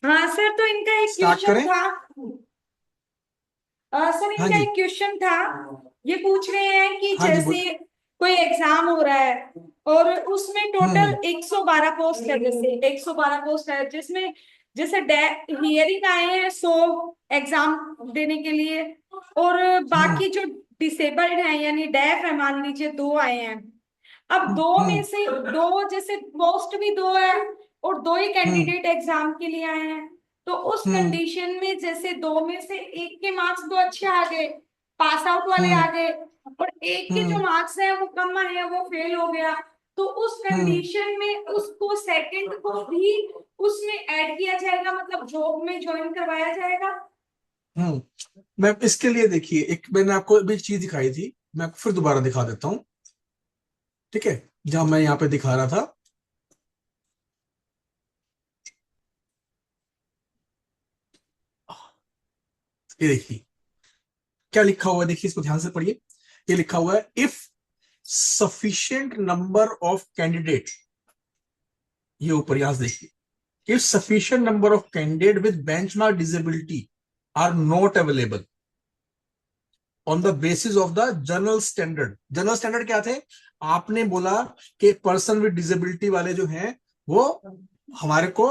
हाँ सर, तो इनका एक स्टार्ट क्वेश्चन करें। था। सर, हाँ इनका जी। एक क्वेश्चन था। ये पूछ रहे हैं कि हाँ जी जैसे कोई एग्जाम हो रहा है और उसमें टोटल हम्म 112 पोस्ट है, जैसे 112 पोस्ट है, जिसमें जैसे हियरिंग आए हैं 100 एग्जाम देने के लिए, और हम्म बाकी जो डिसेबल्ड हैं यानी डेफ है, मान लीजिए दो आए हैं। अब दो में हम्म से दो, जैसे पोस्ट भी दो है और दो ही हम्म कैंडिडेट एग्जाम के लिए आए हैं, तो उस हम्म कंडीशन में जैसे दो में से एक के मार्क्स तो अच्छे आ गए, पास आउट वाले आ हम्म गए, और एक के जो हम्म मार्क्स है वो कम आए हैं, वो फेल हो गया। तो उस हम्म कंडीशन में उसको सेकंड को भी उसमें ऐड किया जाएगा, मतलब जॉब में ज्वाइन करवाया जाएगा। मैं इसके लिए देखिए, एक मैंने आपको अभी चीज दिखाई थी, मैं आपको फिर दोबारा दिखा देता हूँ। ठीक है, जहां मैं यहाँ पे दिखा रहा था, ये देखिए क्या लिखा हुआ है, देखिए इसको ध्यान से पढ़िए। ये लिखा हुआ है, if sufficient number of candidate, ये ऊपर यहां से देखिए, if sufficient number of candidate with benchmark disability are not available on the basis of the general standard. General standard क्या थे? आपने बोला कि पर्सन विद डिसेबिलिटी वाले जो हैं वो हमारे को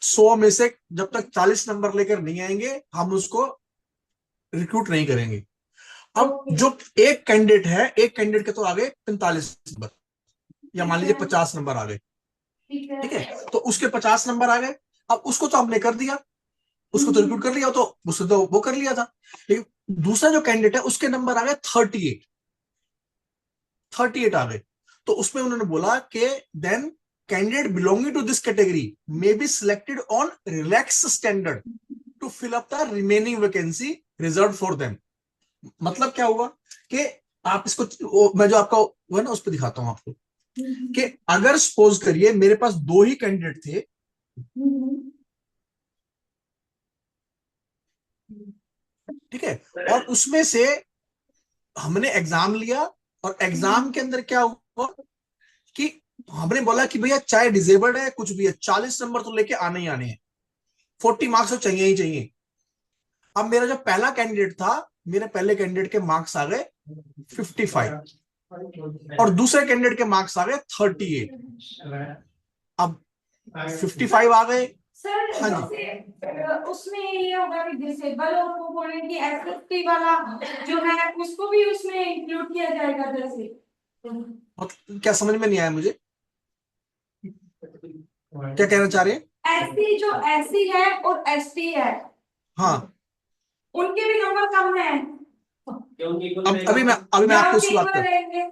100 में से जब तक 40 नंबर लेकर नहीं आएंगे हम उसको रिक्रूट नहीं करेंगे। अब ओके। जो एक कैंडिडेट है, एक कैंडिडेट के तो आ गए 45 नंबर, या मान ठीक लीजिए है। 50 नंबर आ गए। ठीक है। ठीक है, तो उसके 50 नंबर आ गए। अब उसको तो हमने कर दिया, उसको तो रिक्रूट हम्म। कर लिया, तो उसने तो वो कर लिया था। लेकिन दूसरा जो कैंडिडेट है उसके नंबर आ गए 38, 38 आ गए। तो उसमें उन्होंने बोला कि then candidate belonging to this category may be selected on relax standard to fill up the remaining vacancy reserve for them. मतलब क्या हुआ कि आप इसको मैं जो आपका वो है ना उस पर दिखाता हूं आपको, कि अगर सपोज करिए मेरे पास दो ही कैंडिडेट थे, हम्म। ठीक है, और उसमें से हमने एग्जाम लिया, और एग्जाम के अंदर क्या हुआ कि हमने बोला कि भैया चाहे डिजेबल्ड है कुछ भी है, 40 नंबर तो लेके आने ही आने हैं, 40 मार्क्स तो चाहिए ही चाहिए। अब मेरा जो पहला कैंडिडेट था, मेरे पहले कैंडिडेट के मार्क्स आ गए 55, और दूसरे कैंडिडेट के मार्क्स आ गए 38। अब 55 आ गए। सर, हाँ जी। जैसे उसमें ये होगा कि डिसेबल और वो बोले कि एसएसटी वाला जो है उसको भी उसमें इंक्लूड किया जाएगा, जैसे मतलब क्या समझ में नहीं आया मुझे, क्या कहना चाह रहे हैं? एससी, जो एससी है और एसटी है, हाँ, उनके भी नंबर कम है अब अभी मैं या आपको उनके इसकी बात इक्वल कर, रहेंगे।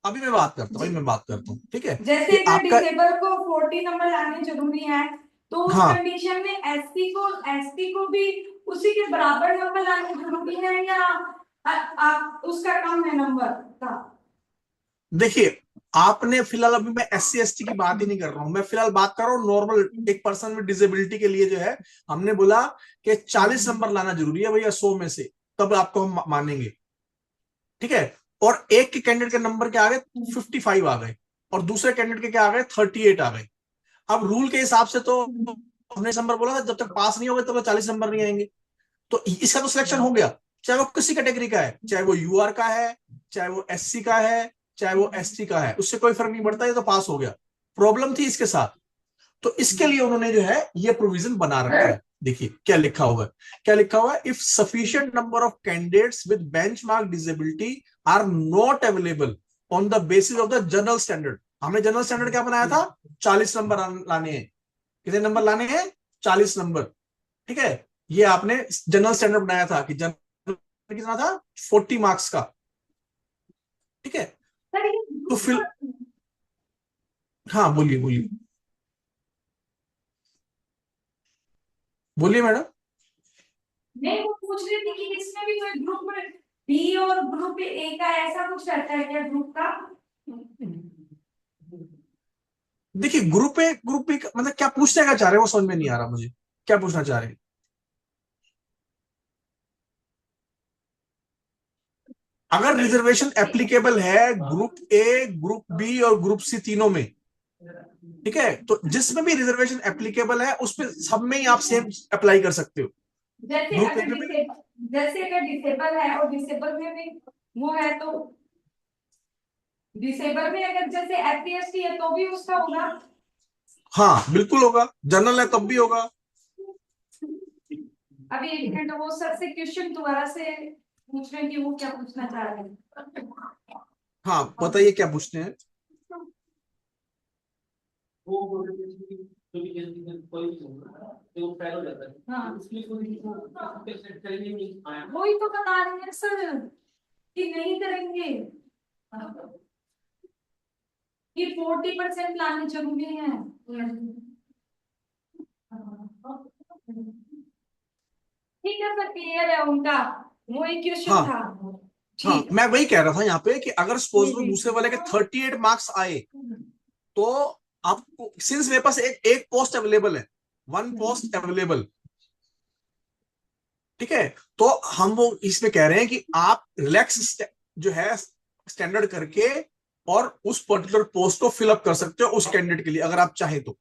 अभी मैं बात करता हूँ, अभी मैं बात करता हूँ, ठीक है। जैसे कि अगर आपका, डिसेबल को 40 नंबर लाने जरूरी है, तो उस हाँ कंडीशन में एसटी को भी उसी के बराबर नंबर लाने जरूरी है, या उसका कम है नंबर का। देखिए, आपने फिलहाल, अभी मैं एस सी एस टी की बात ही नहीं कर रहा हूं, मैं फिलहाल बात कर रहा हूँ नॉर्मल एक पर्सन विद डिसेबिलिटी के लिए जो है, हमने बोला कि 40 नंबर लाना जरूरी है भैया 100 में से, तब आपको हम मानेंगे। ठीक है, और एक के कैंडिडेट के नंबर के आ गए 55 आ गए, और दूसरे कैंडिडेट के क्या आ गए 38 आ गए। अब रूल के हिसाब से तो हमने नंबर बोला था जब तक पास नहीं होगा तब तक 40 नंबर नहीं आएंगे। तो इसका तो सिलेक्शन हो गया, चाहे वो किसी कैटेगरी का है, चाहे वो यूआर का है, चाहे वो एससी का है, चाहे वो एसटी का है, उससे कोई फर्क नहीं पड़ता, ये तो पास हो गया। प्रॉब्लम थी इसके साथ, तो इसके लिए उन्होंने जो है ये प्रोविजन बना रखा है। देखिए क्या लिखा हुआ है, क्या लिखा हुआ है, if sufficient number of candidates with benchmark disability are not available on the basis of the general standard. हमने जनरल स्टैंडर्ड क्या बनाया था? 40 नंबर लाने हैं। कितने नंबर लाने हैं? 40 नंबर। ठीक है, ये आपने जनरल स्टैंडर्ड बनाया था कि जनरल कितना था, 40 मार्क्स का। ठीक है, सर, ये तो ग्रुप फिर, हाँ बोलिए बोलिए, बोलिए मैडम। नहीं, वो पूछ रही थी कि इसमें भी कोई ग्रुप बी और ग्रुप ए का ऐसा कुछ रहता है क्या ग्रुप का। देखिए ग्रुप ए मतलब क्या पूछने का चाह रहे हैं वो समझ में नहीं आ रहा मुझे, क्या पूछना चाह रहे हैं? अगर रिजर्वेशन एप्लीकेबल है ग्रुप ए, ग्रुप बी और ग्रुप सी तीनों में, ठीक है, तो जिसमें भी रिजर्वेशन एप्लीकेबल है उस पे सब में ही आप सेम अप्लाई कर सकते हो। जैसे ग्रुप अगर में भी। जैसे अगर डिसेबल है और डिसेबल में भी वो है तो डिसेबल में अगर जैसे एससी है तो भी उसका होगा। हाँ बिल्कुल होगा, जनरल है तब भी होगा। अभी एक मिनट, वो सर से क्वेश्चन दोबारा से पूछ रहे हैं कि वो क्या पूछना चाह रहे हैं। हाँ बताइए क्या पूछते हैं। हाँ वही तो बता रहे हैं सर कि नहीं करेंगे, कि 40% लाने जरूरी है। ठीक है सर, क्लियर है उनका, वो एक क्वेश्चन हाँ था। हाँ, ठीक मैं वही कह रहा था यहाँ पे कि अगर सपोज में है। दूसरे वाले के 38 मार्क्स आए तो आपको, सिंस मेरे पास एक पोस्ट अवेलेबल है, वन पोस्ट अवेलेबल, ठीक है, तो हम वो इसमें कह रहे हैं कि आप रिलैक्स जो है स्टैंडर्ड करके और उस पर्टिकुलर पोस्ट को फिलअप कर सकते हो उस कैंडिडेट के लिए अगर आप चाहें तो,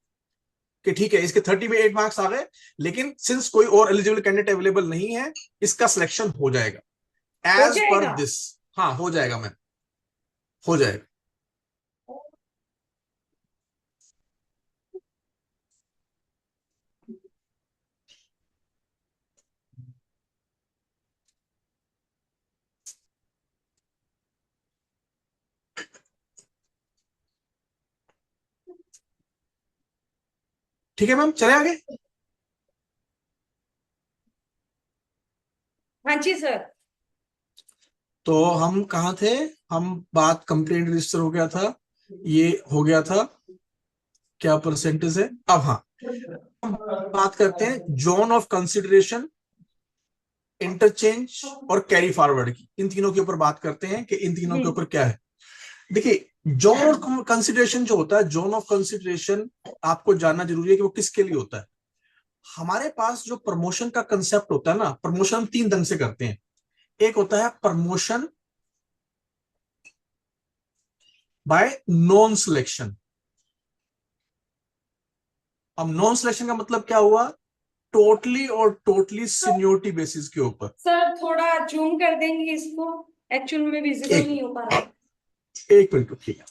कि ठीक है इसके 30 में 8 मार्क्स आ गए, लेकिन सिंस कोई और एलिजिबल कैंडिडेट अवेलेबल नहीं है, इसका सिलेक्शन हो जाएगा हो एज पर जाएगा। दिस। हाँ हो जाएगा मैम, हो जाएगा। ठीक है मैम, चले आगे। हाँ जी सर। तो हम कहाँ थे, हम बात कंप्लेंट रजिस्टर हो गया था, ये हो गया था, क्या परसेंटेज है अब। हाँ बात करते हैं जोन ऑफ कंसिडरेशन, इंटरचेंज और कैरी फॉरवर्ड की, इन तीनों के ऊपर बात करते हैं कि इन तीनों के ऊपर क्या है। देखिए जोन ऑफ कंसिडरेशन जो होता है, जोन ऑफ कंसिडरेशन आपको जानना जरूरी है कि वो किसके लिए होता है। हमारे पास जो प्रमोशन का कंसेप्ट होता है ना, प्रमोशन हम तीन ढंग से करते हैं। एक होता है प्रमोशन बाय नॉन सिलेक्शन। अब नॉन सिलेक्शन का मतलब क्या हुआ, टोटली और टोटली सीनियोरिटी बेसिस के ऊपर। सर थोड़ा जूम कर देंगे इसको, एक्चुअल में विजिबल एक नहीं हो पा रहा। एक मिनट रुकिए।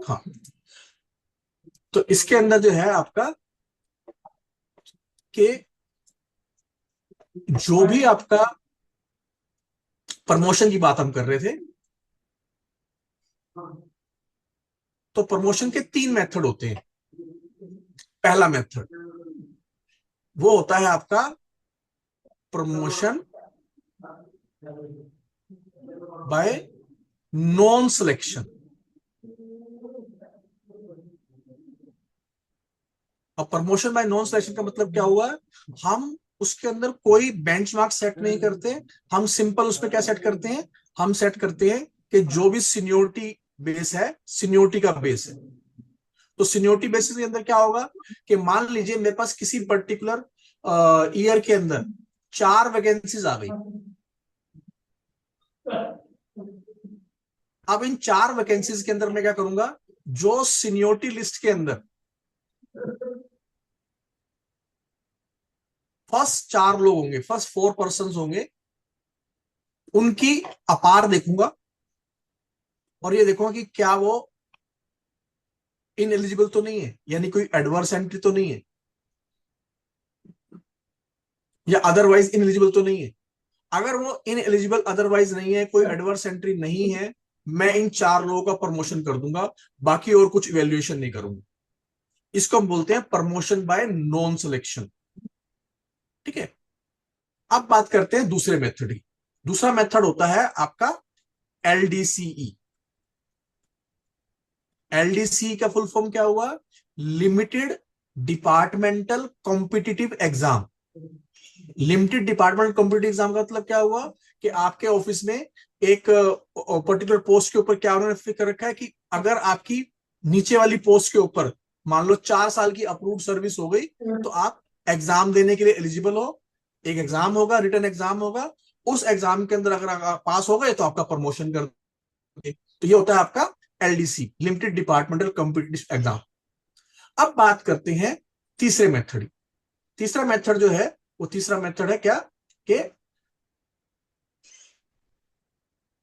हाँ तो इसके अंदर जो है आपका कि जो भी आपका प्रमोशन की बात हम कर रहे थे, तो प्रमोशन के तीन मेथड होते हैं। पहला मेथड वो होता है आपका प्रमोशन बाय नॉन सिलेक्शन। अब प्रमोशन बाय नॉन सिलेक्शन का मतलब क्या हुआ, हम उसके अंदर कोई बेंचमार्क सेट नहीं करते, हम सिंपल उसमें क्या सेट करते हैं, हम सेट करते हैं कि जो भी सीनियोरिटी बेस है, सीनियोरिटी का बेस है। तो सीनियोरिटी बेसिस के अंदर क्या होगा कि मान लीजिए मेरे पास किसी पर्टिकुलर ईयर के अंदर 4 वैकेंसीज आ गई। अब इन 4 वैकेंसीज के अंदर मैं क्या करूंगा, जो सीनियोरिटी लिस्ट के अंदर फर्स्ट 4 लोग होंगे, फर्स्ट 4 पर्सन होंगे, उनकी अपार देखूंगा और ये देखूंगा कि क्या वो इन एलिजिबल तो नहीं है, यानी कोई एडवर्स एंट्री तो नहीं है, या अदरवाइज इन एलिजिबल तो नहीं है। अगर वो इन एलिजिबल अदरवाइज नहीं है, कोई एडवर्स एंट्री नहीं है, मैं इन 4 लोगों का प्रमोशन कर दूंगा, बाकी और कुछ इवेल्युएशन नहीं करूंगा। इसको हम बोलते हैं प्रमोशन बाय नॉन सिलेक्शन। ठीक है, अब बात करते हैं दूसरे मेथड की। दूसरा मेथड होता है आपका एलडीसीई। एलडीसी का फुल फॉर्म क्या हुआ, limited departmental competitive exam. Limited department competitive exam का मतलब क्या हुआ कि आपके ऑफिस में एक पर्टिकुलर पोस्ट के ऊपर क्या उन्होंने फिक्र रखा है कि अगर आपकी नीचे वाली पोस्ट के ऊपर मान लो 4 साल की अप्रूव्ड सर्विस हो गई तो आप एग्जाम देने के लिए एलिजिबल हो, एक एग्जाम होगा, रिटन एग्जाम होगा, उस एग्जाम के अंदर अगर आप पास हो गए तो आपका प्रमोशन कर देंगे। तो ये होता है आपका LDC, limited departmental competitive exam. अब बात करते हैं तीसरे मेथड की। तीसरा मेथड जो है वो तीसरा मेथड है क्या, कि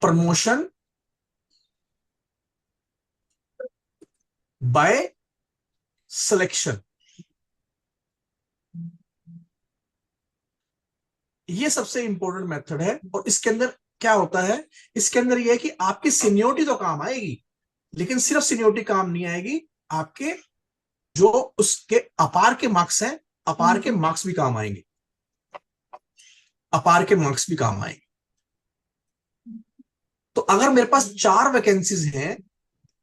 प्रमोशन बाय सिलेक्शन। ये सबसे इंपॉर्टेंट मेथड है। और इसके अंदर क्या होता है, इसके अंदर यह है कि आपकी सीनियोरिटी तो काम आएगी, लेकिन सिर्फ सीनियोरिटी काम नहीं आएगी, आपके जो उसके अपार के मार्क्स हैं, अपार के मार्क्स भी काम आएंगे, अपार के मार्क्स भी काम आएंगे। तो अगर मेरे पास 4 वैकेंसीज हैं,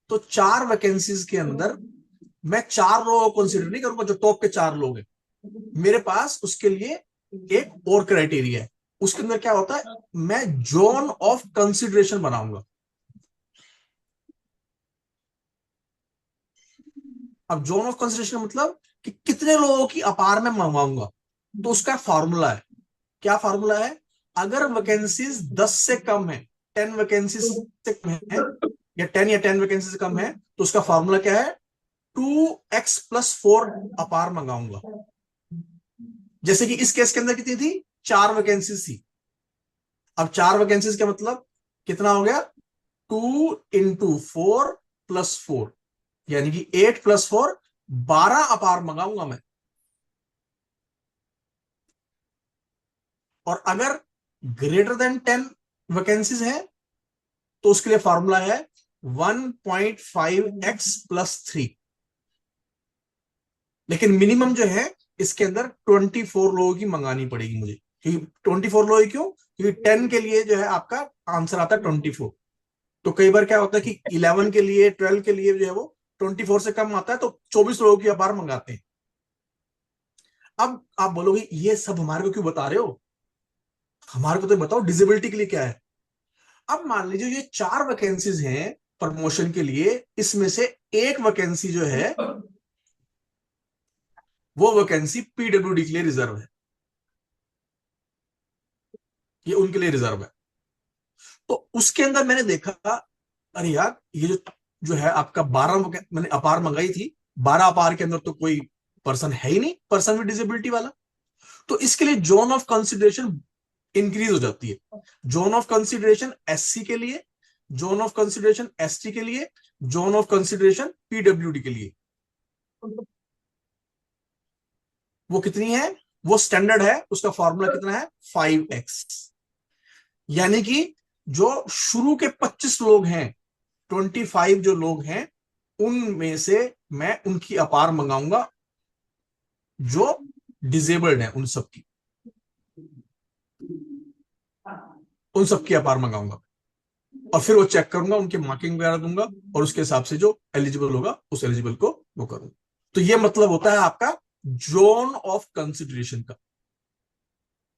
तो 4 वैकेंसीज के अंदर मैं 4 लोगों को कंसिडर नहीं करूंगा जो टॉप के 4 लोग हैं। मेरे पास उसके लिए एक और क्राइटेरिया है। उसके अंदर क्या होता है, मैं जोन ऑफ कंसिडरेशन बनाऊंगा। अब जोन ऑफ कंसिडरेशन मतलब कि कितने लोगों की अपार में मंगवाऊंगा। तो उसका फॉर्मूला है, क्या फॉर्मूला है, अगर वैकेंसीज 10 से कम है, 10 वैकेंसीज से कम है, या 10 वैकेंसी से कम है, तो उसका फॉर्मूला क्या है, 2x+4 अपार मंगाऊंगा। जैसे कि इस केस के अंदर कितनी थी, 4 वैकेंसीज थी। अब 4 वैकेंसीज का मतलब कितना हो गया, 2 × 4 + 4, यानी कि 8+4, 12 अपार मंगाऊंगा मैं। और अगर ग्रेटर देन 10 वैकेंसीज है, तो उसके लिए फॉर्मूला है 1.5x+3। लेकिन मिनिमम जो है इसके अंदर 24 लोगों की मंगानी पड़ेगी मुझे, क्योंकि 24 लोग क्यों, क्योंकि 10 के लिए जो है आपका आंसर आता है 24। तो कई बार क्या होता है कि 11 के लिए, 12 के लिए जो है वो 24 से कम आता है, तो 24 लोगों की अपार मंगाते हैं। अब आप बोलोगे ये सब हमारे को क्यों बता रहे हो, हमारे को तो बताओ डिसेबिलिटी के लिए क्या है। अब मान लीजिए ये 4 वैकेंसीज हैं प्रमोशन के लिए, इसमें से एक वैकेंसी जो है वो वैकेंसी पीडब्ल्यूडी के लिए रिजर्व है, ये उनके लिए रिजर्व है। तो उसके अंदर मैंने देखा, अरे यार ये जो जो है आपका 12 मैंने अपार मंगाई थी, 12 अपार के अंदर तो कोई पर्सन है ही नहीं, पर्सन विद डिसेबिलिटी वाला। तो इसके लिए जोन ऑफ कंसिडरेशन इंक्रीज हो जाती है। जोन ऑफ कंसिडरेशन एससी के लिए, जोन ऑफ कंसिडरेशन एसटी के लिए, जोन ऑफ कंसिडरेशन पीडब्ल्यूडी के लिए। वो कितनी है, वो स्टैंडर्ड है, उसका फॉर्मूला कितना है, 5x। यानी कि जो शुरू के 25 लोग हैं, 25 जो लोग हैं, उनमें से मैं उनकी अपार मंगाऊंगा जो डिजेबल्ड है, उन सबकी अपार मंगाऊंगा। और फिर वो चेक करूंगा, उनके मार्किंग वगैरह दूंगा, और उसके हिसाब से जो एलिजिबल होगा उस एलिजिबल को वो करूंगा। तो ये मतलब होता है आपका जोन ऑफ कंसिडरेशन का।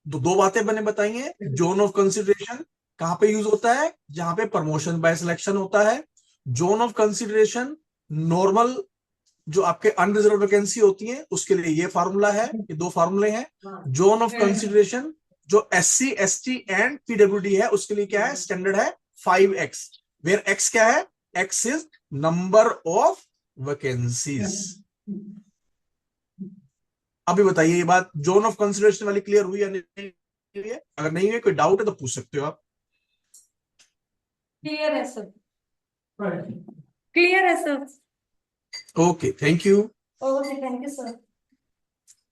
तो 2 बातें मैंने बताई हैं। जोन ऑफ कंसिडरेशन कहां पे यूज होता है, जहां पे प्रमोशन बाय सिलेक्शन होता है। जोन ऑफ कंसिडरेशन नॉर्मल जो आपके अनरिजर्व वैकेंसी होती है उसके लिए ये फार्मूला है, ये 2 फार्मूले हैं। जोन ऑफ कंसिडरेशन जो एससी एसटी एंड पीडब्ल्यूडी है उसके लिए क्या है, स्टैंडर्ड है 5x, वेयर x क्या है, x is number of vacancies. अभी बताइए ये बात जोन ऑफ कंसिडरेशन वाली क्लियर हुई या नहीं हुई है? अगर नहीं हुई, कोई डाउट है तो पूछ सकते हो आप। क्लियर है सर, क्लियर है sir. Okay, thank you. Okay, thank you sir.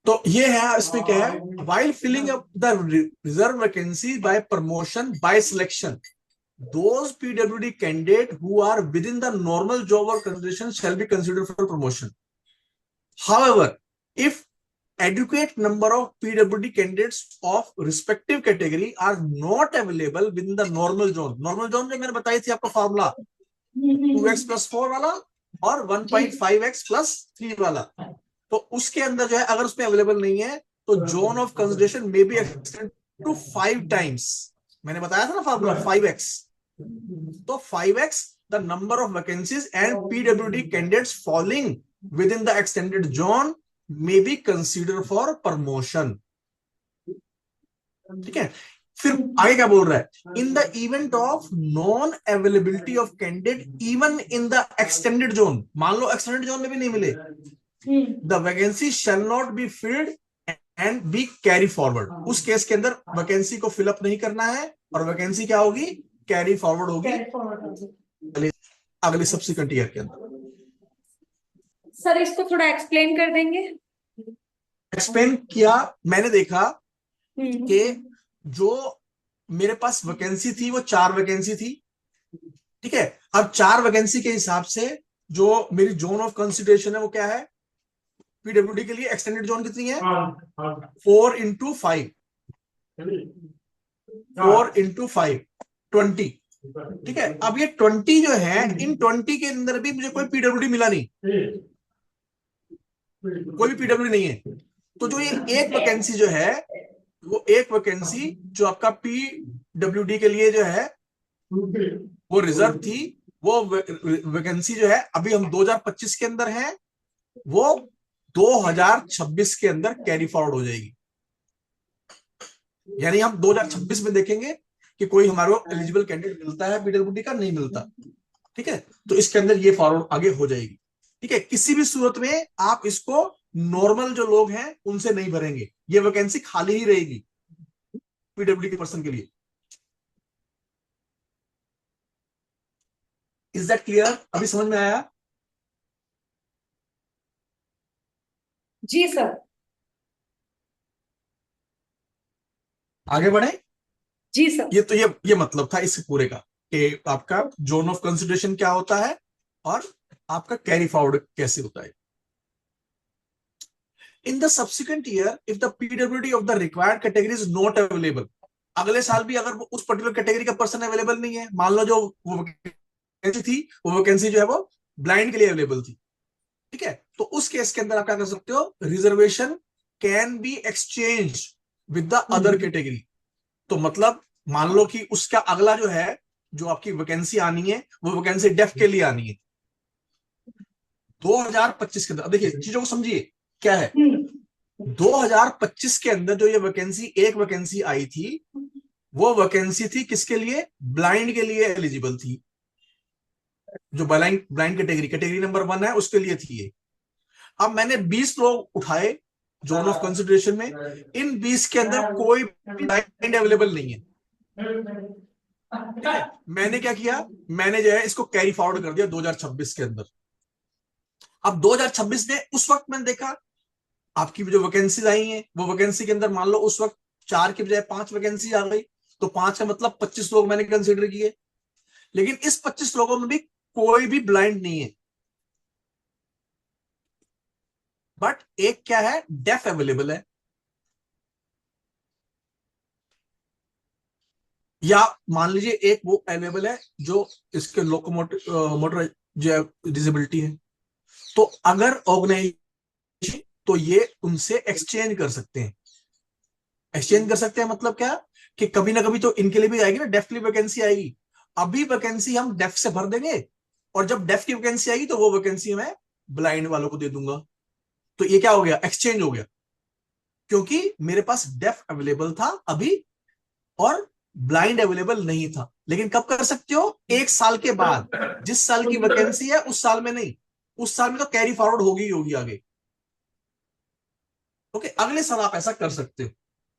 तो ये है, इसमें क्या है, while filling up the reserve vacancy by promotion by selection, those PWD candidate who are within the normal job or consideration shall be considered for promotion. However, if adequate number of PWD candidates of respective category are not available within the normal zone जो मैंने बताई थी आपको formula 2x+4 वाला और 1.5x+3 वाला, तो उसके अंदर जो है अगर उसमें अवेलेबल नहीं है तो जोन ऑफ कंसिडरेशन में बी एक्सटेंड टू 5 टाइम्स। मैंने बताया था ना फॉर्मूला 5x, तो 5x the number of vacancies and PWD candidates falling with in the extended zone may be consider for promotion. ठीक है, फिर आगे क्या बोल रहा है, in the event of non availability of candidate even in the extended zone, मान लो extended zone में भी नहीं मिले, the vacancy shall not be filled and B carry forward, उस केस के अंदर वैकेंसी को फिलअप नहीं करना है और वैकेंसी क्या होगी, कैरी फॉरवर्ड होगी अगले सब्सिक्वेंट ईयर के अंदर। सर इसको थोड़ा एक्सप्लेन कर देंगे। एक्सप्लेन किया, मैंने देखा हम्म। कि जो मेरे पास वैकेंसी थी वो 4 वैकेंसी थी, ठीक है, अब 4 वैकेंसी के हिसाब से जो मेरी जोन ऑफ कंसिडरेशन है वो क्या है, पीडब्ल्यूडी के लिए एक्सटेंडेड जोन कितनी है, 4x5, 4x5 20, ठीक है। अब ये 20 जो है, इन 20 के अंदर भी मुझे कोई पीडब्ल्यूडी मिला नहीं, कोई भी पीडब्ल्यूडी नहीं है, तो जो ये एक वैकेंसी जो है, वो एक वैकेंसी जो आपका पीडब्ल्यूडी के लिए जो है वो रिजर्व थी, वो वैकेंसी जो है अभी हम 2025 के अंदर हैं, वो 2026 के अंदर कैरी फॉरवर्ड हो जाएगी, यानी हम 2026 में देखेंगे कि कोई हमारे एलिजिबल कैंडिडेट मिलता है पीडब्ल्यूडी का, नहीं मिलता, ठीक है, तो इसके अंदर ये फॉरवर्ड आगे हो जाएगी, ठीक है। किसी भी सूरत में आप इसको नॉर्मल जो लोग हैं उनसे नहीं भरेंगे, ये वैकेंसी खाली ही रहेगी पीडब्ल्यूडी के पर्सन के लिए। इज दैट क्लियर, अभी समझ में आया? जी सर। आगे बढ़े। जी सर। ये तो ये मतलब था इस पूरे का कि आपका जोन ऑफ कंसिडरेशन क्या होता है और आपका कैरी फॉरवर्ड कैसे होता है। In the subsequent year if the PWD of the required category is not available, अगले साल भी अगर उस पर्टिकुलर कैटेगरी का पर्सन अवेलेबल नहीं है, मान लो जो वो वैकेंसी थी, वो वैकेंसी जो है वो ब्लाइंड के लिए अवेलेबल थी, ठीक है, तो उस केस के अंदर आप क्या कर सकते हो, reservation can be exchange with the other category. तो मतलब मान लो कि उसका अगला जो है, जो आपकी वैकेंसी आनी है, वो वैकेंसी डेफ के लिए आनी है 2025 के अंदर। अब देखिए चीजों को समझिए क्या है, 2025 के अंदर जो ये वैकेंसी, एक वैकेंसी आई थी, वो वैकेंसी थी किसके लिए, ब्लाइंड के लिए एलिजिबल थी, जो ब्लाइंड ब्लाइंड कैटेगरी नंबर 1 है उसके लिए थी ये। अब मैंने 20 लोग उठाए जोन ऑफ कंसिडरेशन में, इन 20 के अंदर कोई ब्लाइंड अवेलेबल नहीं है, ठीक है, मैंने क्या किया, मैंने जो है इसको कैरी फॉरवर्ड कर दिया 2026 के अंदर। अब 2026 में उस वक्त मैंने देखा आपकी जो वैकेंसीज आई हैं, वो वैकेंसी के अंदर मान लो उस वक्त 4 की बजाय 5 वैकेंसी आ गई, तो 5 का मतलब 25 लोग मैंने कंसिडर किए, लेकिन इस 25 लोगों में भी कोई भी ब्लाइंड नहीं है, बट एक क्या है, डेफ अवेलेबल है, या मान लीजिए एक वो अवेलेबल है जो इसके लोकोमोटिव मोटर जो डिसेबिलिटी है, तो अगर ऑर्गेनाइजेशन, तो ये उनसे एक्सचेंज कर सकते हैं। एक्सचेंज कर सकते हैं मतलब क्या, कि कभी ना कभी तो इनके लिए भी आएगी ना, डेफ की वैकेंसी आएगी, अभी वैकेंसी हम डेफ से भर देंगे, और जब डेफ की वैकेंसी आएगी तो वो वैकेंसी मैं ब्लाइंड वालों को दे दूंगा, तो ये क्या हो गया, एक्सचेंज हो गया, क्योंकि मेरे पास डेफ अवेलेबल था अभी और ब्लाइंड अवेलेबल नहीं था। लेकिन कब कर सकते हो, 1 साल के बाद, जिस साल की वैकेंसी है उस साल में नहीं, उस साल में तो कैरी फॉरवर्ड होगी ही होगी आगे, ओके, अगले साल आप ऐसा कर सकते हो,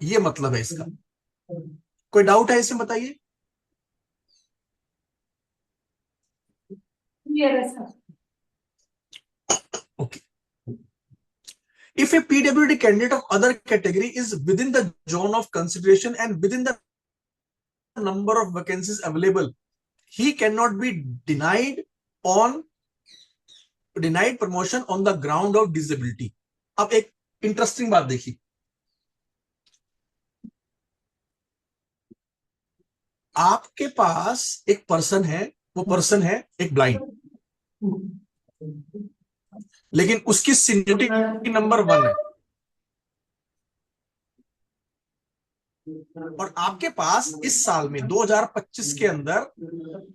ये मतलब है इसका। कोई डाउट है इसमें, बताइए। Okay, if a PWD candidate of other category is within the zone of consideration and within the number of vacancies available, he cannot be denied promotion on the ground of disability। अब एक interesting बात देखिए, आपके पास एक person है, वो person है एक ब्लाइंड, लेकिन उसकी सीनियरिटी नंबर 1 है, और आपके पास इस साल में 2025 के अंदर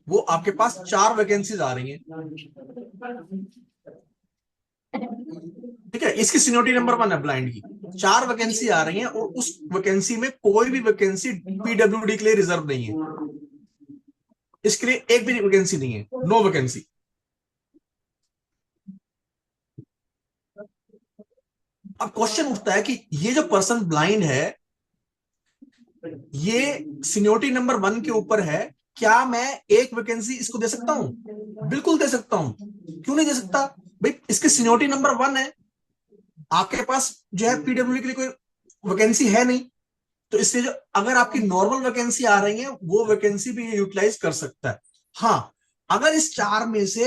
वो आपके पास 4 वैकेंसीज आ रही हैं, ठीक है, इसकी सीनियोरिटी नंबर 1 है ब्लाइंड की, 4 वैकेंसी आ रही हैं और उस वैकेंसी में कोई भी वैकेंसी पीडब्ल्यूडी के लिए रिजर्व नहीं है, इसके लिए एक भी वैकेंसी नहीं है, नो वैकेंसी। अब क्वेश्चन उठता है कि ये जो पर्सन ब्लाइंड है, ये सीनियोरिटी नंबर 1 के ऊपर है, क्या मैं एक वैकेंसी इसको दे सकता हूं? बिल्कुल दे सकता हूं, क्यों नहीं दे सकता भाई, इसकी सीनियोरिटी नंबर 1 है, आपके पास जो है पीडब्ल्यूडी के लिए कोई वैकेंसी है नहीं, तो इसलिए जो अगर आपकी नॉर्मल वैकेंसी आ रही है वो वैकेंसी भी ये यूटिलाइज कर सकता है। हाँ, अगर इस 4 में से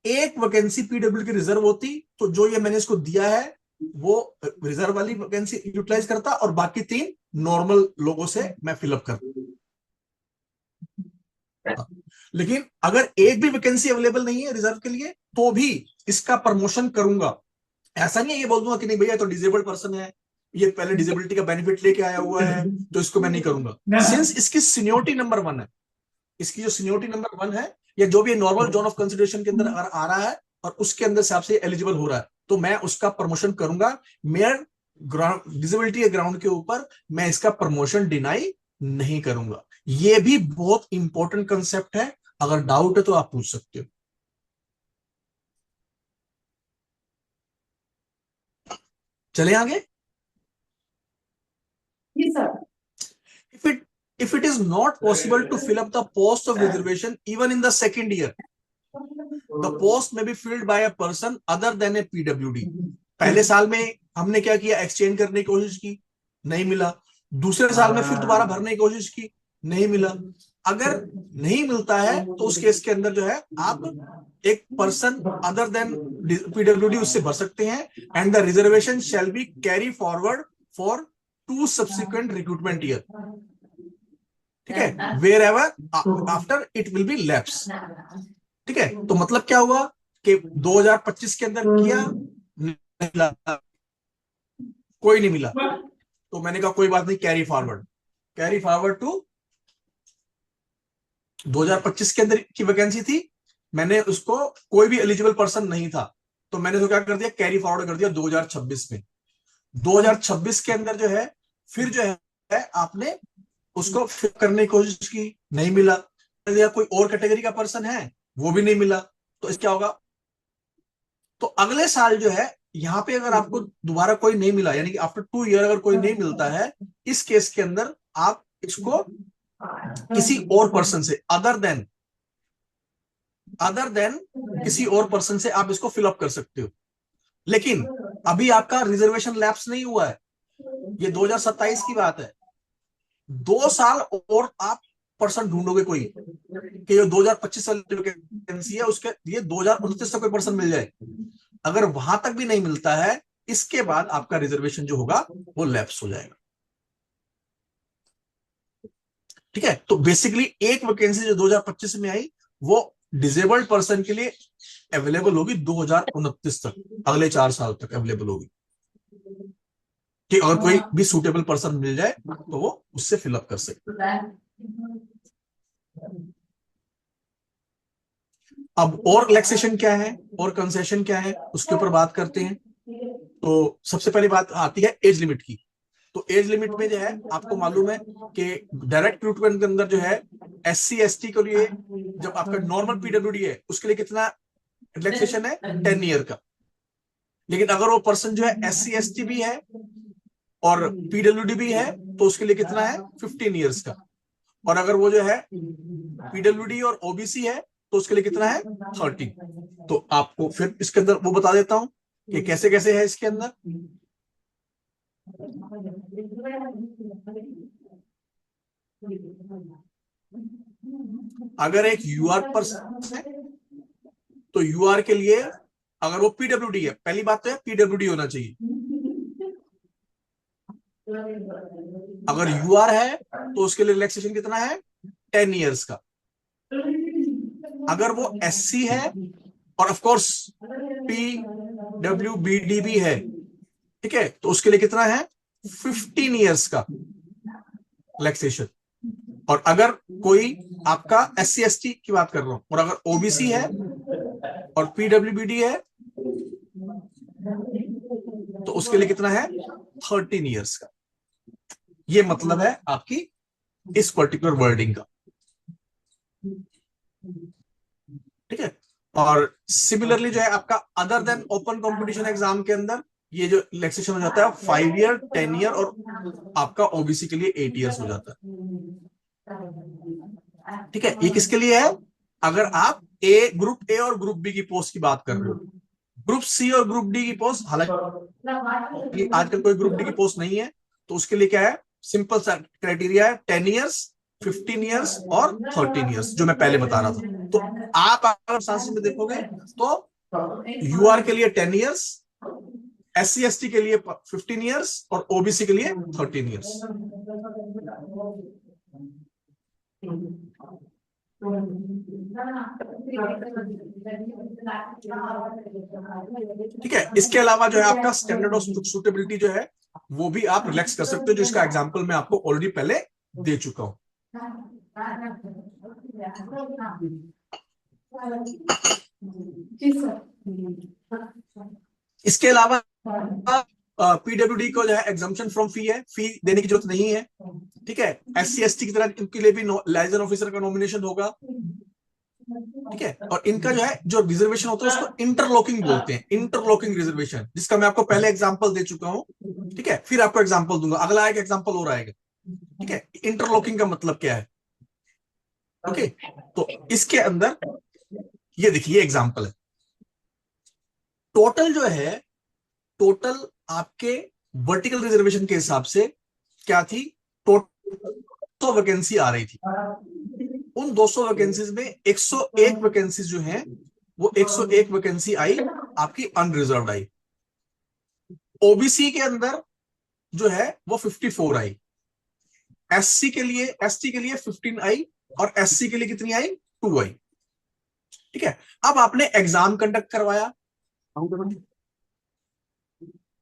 एक वैकेंसी पीडब्ल्यू की रिजर्व होती तो जो ये मैंने इसको दिया है वो रिजर्व वाली वैकेंसी यूटिलाइज करता और बाकी 3 नॉर्मल लोगों से मैं फिलअप करता। लेकिन अगर एक भी वैकेंसी अवेलेबल नहीं है रिजर्व के लिए तो भी इसका प्रमोशन करूंगा। ऐसा नहीं है ये बोल दूंगा कि नहीं भैया तो डिजेबल्ड पर्सन है, ये पहले डिजेबिलिटी का बेनिफिट लेके आया हुआ है तो इसको मैं नहीं करूंगा। सिंस इसकी सीनियोरिटी नंबर 1 है, इसकी जो सीनियोरिटी नंबर 1 है या जो भी नॉर्मल जोन ऑफ कंसिडरेशन के अंदर अगर आ रहा है और उसके अंदर से आपसे एलिजिबल हो रहा है तो मैं उसका प्रमोशन करूंगा। मेयर डिसेबिलिटी के ग्राउंड के ऊपर मैं इसका प्रमोशन डिनाई नहीं करूंगा। ये भी बहुत इंपॉर्टेंट कंसेप्ट है, अगर डाउट है तो आप पूछ सकते हो। चले आगे। if it if it is not possible to fill up the post of reservation even in the second year, the post may be filled by a person other than a PWD। पहले साल में हमने क्या किया, exchange करने की कोशिश की, नहीं मिला। दूसरे साल में फिर दोबारा भरने की कोशिश की, नहीं मिला। अगर नहीं मिलता है तो उस केस के अंदर जो है आप एक पर्सन अदर देन पीडब्ल्यूडी उससे भर सकते हैं and the reservation shall be carry forward for 2 subsequent recruitment year. ठीक है, wherever after it will be lapse. ठीक है, तो मतलब क्या हुआ कि 2025 के अंदर किया, नहीं मिला, कोई नहीं मिला, तो मैंने कहा कोई बात नहीं, कैरी फॉरवर्ड टू 2025 के अंदर की वैकेंसी थी, मैंने उसको कोई भी एलिजिबल पर्सन नहीं था तो मैंने तो क्या कर दिया, कैरी फॉरवर्ड कर दिया 2026 में। 2026 के अंदर जो है फिर जो है आपने उसको फिल करने की कोशिश की, नहीं मिला। या कोई और कैटेगरी का पर्सन है, वो भी नहीं मिला, तो इस क्या होगा, तो अगले साल जो है यहां पे अगर आपको दोबारा कोई नहीं मिला, यानी कि आफ्टर 2 ईयर अगर कोई नहीं मिलता है, इस केस के अंदर आप इसको किसी और पर्सन से अदर देन किसी और पर्सन से आप इसको फिलअप कर सकते हो। लेकिन अभी आपका रिजर्वेशन लैप्स नहीं हुआ है, ये 2027 की बात है। 2 साल और आप पर्सन ढूंढोगे कोई कि जो 2025 वाली वैकेंसी है उसके ये 2029 से कोई पर्सन मिल जाए, अगर वहां तक भी नहीं मिलता है, इसके बाद आपका रिजर्वेशन जो होगा वो लैप्स हो जाएगा। ठीक है, तो बेसिकली एक वैकेंसी जो 2025 में आई वो डिसेबल्ड पर्सन के लिए अवेलेबल होगी 2029 तक, अगले 4 साल तक अवेलेबल होगी कि अगर कोई भी सुटेबल पर्सन मिल जाए तो वो उससे फिलअप कर सकते। अब और रिलैक्सेशन क्या है और कंसेशन क्या है उसके ऊपर बात करते हैं। तो सबसे पहली बात आती है एज लिमिट की। तो एज लिमिट में जो है आपको मालूम है कि डायरेक्ट रिक्रूटमेंट के अंदर जो है SC ST के लिए जब आपका नॉर्मल पीडब्ल्यूडी है उसके लिए कितना रिलैक्सेशन है, 10 ईयर का। लेकिन अगर वो पर्सन जो है SC ST भी है और पीडब्ल्यूडी भी है तो उसके लिए कितना है, 15 ईयर्स का। और अगर वो जो है पीडब्ल्यूडी और OBC है तो उसके लिए कितना है, 30। तो आपको फिर इसके अंदर वो बता देता हूं कि कैसे कैसे है इसके अंदर। अगर एक UR पर्सन है तो UR के लिए अगर वो पीडब्ल्यूडी है, पहली बात तो है पीडब्ल्यूडी होना चाहिए। अगर UR है तो उसके लिए रिलैक्सेशन कितना है, 10 ईयर्स का। अगर वो SC है और ऑफ कोर्स PWBD भी है, ठीक है, तो उसके लिए कितना है, 15 ईयर्स का रिलैक्सेशन। और अगर कोई आपका SC ST की बात कर रहा हूं और अगर OBC है और PWBD है उसके लिए कितना है, 13 ईयर्स का। ये मतलब है आपकी इस पर्टिकुलर वर्डिंग का, ठीक है। और सिमिलरली जो है आपका other than open competition exam के अंदर ये जो रिलैक्सेशन हो जाता है 5 ईयर, 10 ईयर और आपका ओबीसी के लिए 8 ईयर्स हो जाता है, ठीक है। ये किसके लिए है, अगर आप ग्रुप ए और ग्रुप बी की पोस्ट की बात कर रहे हो। ग्रुप सी और ग्रुप डी की पोस्ट, हालांकि आजकल कोई ग्रुप डी की पोस्ट नहीं है, तो उसके लिए क्या है, सिंपल सा क्राइटेरिया है, 10 ईयर्स, 15 ईयर्स और 13 ईयर्स, जो मैं पहले बता रहा था। तो आप अगर सांस में देखोगे तो यूआर के लिए 10 ईयर्स, SC ST के लिए 15 ईयर्स और ओबीसी के लिए 13 ईयर्स। ठीक है। इसके अलावा जो है आपका स्टैंडर्ड ऑफ सूटेबिलिटी जो है वो भी आप रिलैक्स कर सकते हो, जिसका एग्जांपल मैं आपको ऑलरेडी पहले दे चुका हूं। इसके अलावा पीडब्ल्यूडी को जो है एग्जाम्पशन फ्रॉम फी है, फी देने की जरूरत नहीं है, ठीक है। SC ST की तरह इनके लिए भी लाइजन ऑफिसर का नॉमिनेशन होगा, ठीक है। और इनका जो है जो रिजर्वेशन होता है उसको इंटरलॉकिंग बोलते हैं, इंटरलॉकिंग रिजर्वेशन, जिसका मैं आपको पहले एग्जांपल दे चुका हूं, ठीक है। फिर आपको एग्जांपल दूंगा, अगला एक एग्जांपल और आएगा, ठीक है। इंटरलॉकिंग का मतलब क्या है, ओके। तो इसके अंदर ये देखिए एग्जांपल है, टोटल जो है, टोटल आपके वर्टिकल रिजर्वेशन के हिसाब से क्या थी, टोटल 200 वैकेंसी आ रही थी। उन 200 वैकेंसीज में 101 वैकेंसीज जो हैं वो 101 वैकेंसी आई आपकी अनरिजर्व्ड आई। ओबीसी के अंदर जो है वो 54 आई, एससी के लिए, एसटी के लिए 15 आई और एससी के लिए कितनी आई, 2 आई, ठीक है। अब आपने एग्जाम कंडक्ट करवाया,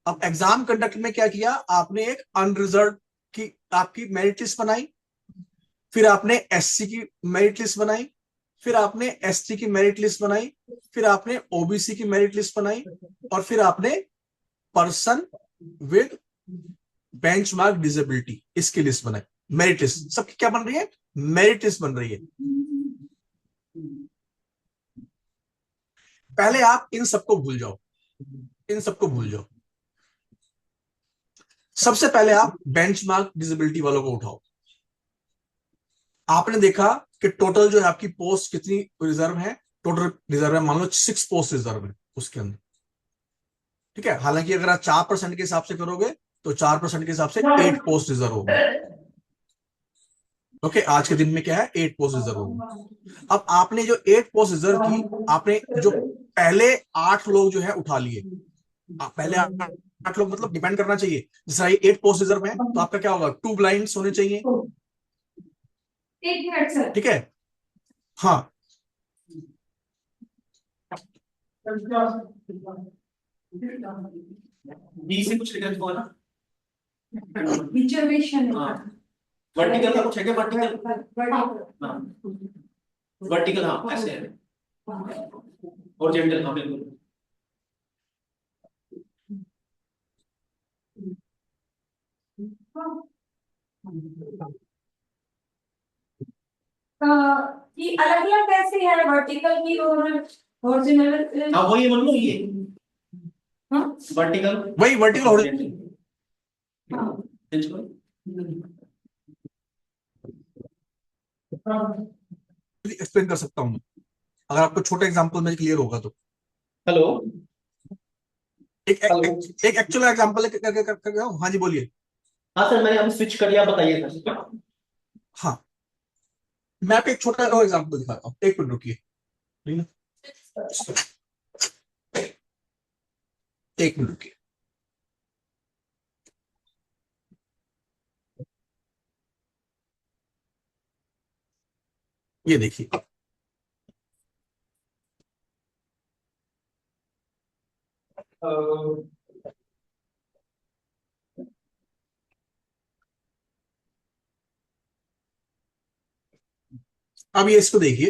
अब एग्जाम कंडक्ट में क्या किया आपने, एक अनरिजर्व की आपकी मेरिट लिस्ट बनाई, फिर आपने एससी की मेरिट लिस्ट बनाई, फिर आपने एसटी की मेरिट लिस्ट बनाई, फिर आपने ओबीसी की मेरिट लिस्ट बनाई, और फिर आपने पर्सन विद बेंचमार्क डिसेबिलिटी इसकी लिस्ट बनाई। मेरिट लिस्ट सबकी क्या बन रही है, मेरिट लिस्ट बन रही है। पहले आप इन सबको भूल जाओ, इन सबको भूल जाओ। सबसे पहले आप बेंचमार्क डिसेबिलिटी वालों को उठाओ। आपने देखा कि टोटल जो है आपकी पोस्ट कितनी रिजर्व है, टोटल रिजर्व है मान लो 6 पोस्ट रिजर्व है उसके अंदर, ठीक है। हालांकि अगर आप 4% के हिसाब से करोगे तो 4% के हिसाब से 8 पोस्ट रिजर्व होगी, ओके। आज के दिन में क्या है, 8 पोस्ट रिजर्व होगी। अब आपने जो 8 पोस्ट रिजर्व की, आपने जो पहले 8 लोग जो है उठा लिए, पहले 8 लोग मतलब डिपेंड करना चाहिए, जैसे ये 8 पोस्ट रिजर्व है तो आपका क्या होगा, 2 ब्लाइंड्स होने चाहिए, ठीक है। हाँ, बी से कुछ लिखा हुआ ना, रिजर्वेशन, हाँ वर्टिकल का कुछ है क्या, वर्टिकल, हाँ वर्टिकल, हाँ ऐसे है, और जेंटल, हाँ बिल्कुल। कि अलग अलग कैसे है वर्टिकल की और हॉरिजॉन्टल, हाँ वही बोल लो, ये हाँ वर्टिकल, वही वर्टिकल एक्सप्लेन कर सकता हूं अगर आपको छोटे एग्जांपल में क्लियर होगा तो। हेलो, एक एक एक्चुअल एग्जांपल करके हाँ जी बोलिए। हाँ सर मैंने अभी स्विच कर लिया, बताइए सर। हाँ, मैं आपको एक छोटा एग्जांपल दिखाता हूँ, एक मिनट रुकिए, एक मिनट रुकिए। ये देखिए, अब ये इसको देखिए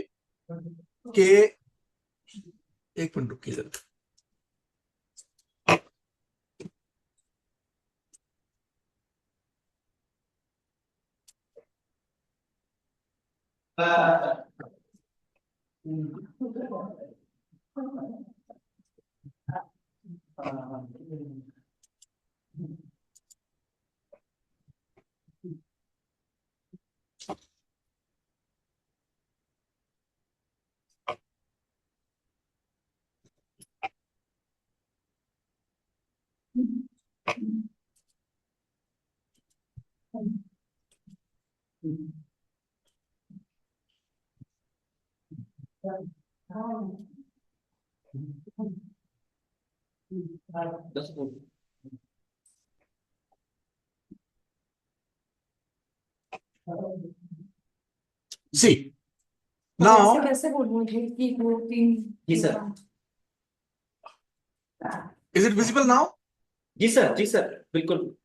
कि, एक मिनट रुकिए जरा, 10 फुट। सी तो नाउ ऐसे कैसे बोलूं मुझे कि 2 3। जी sir. Is it visible now? जी सर, जी सर, बिल्कुल।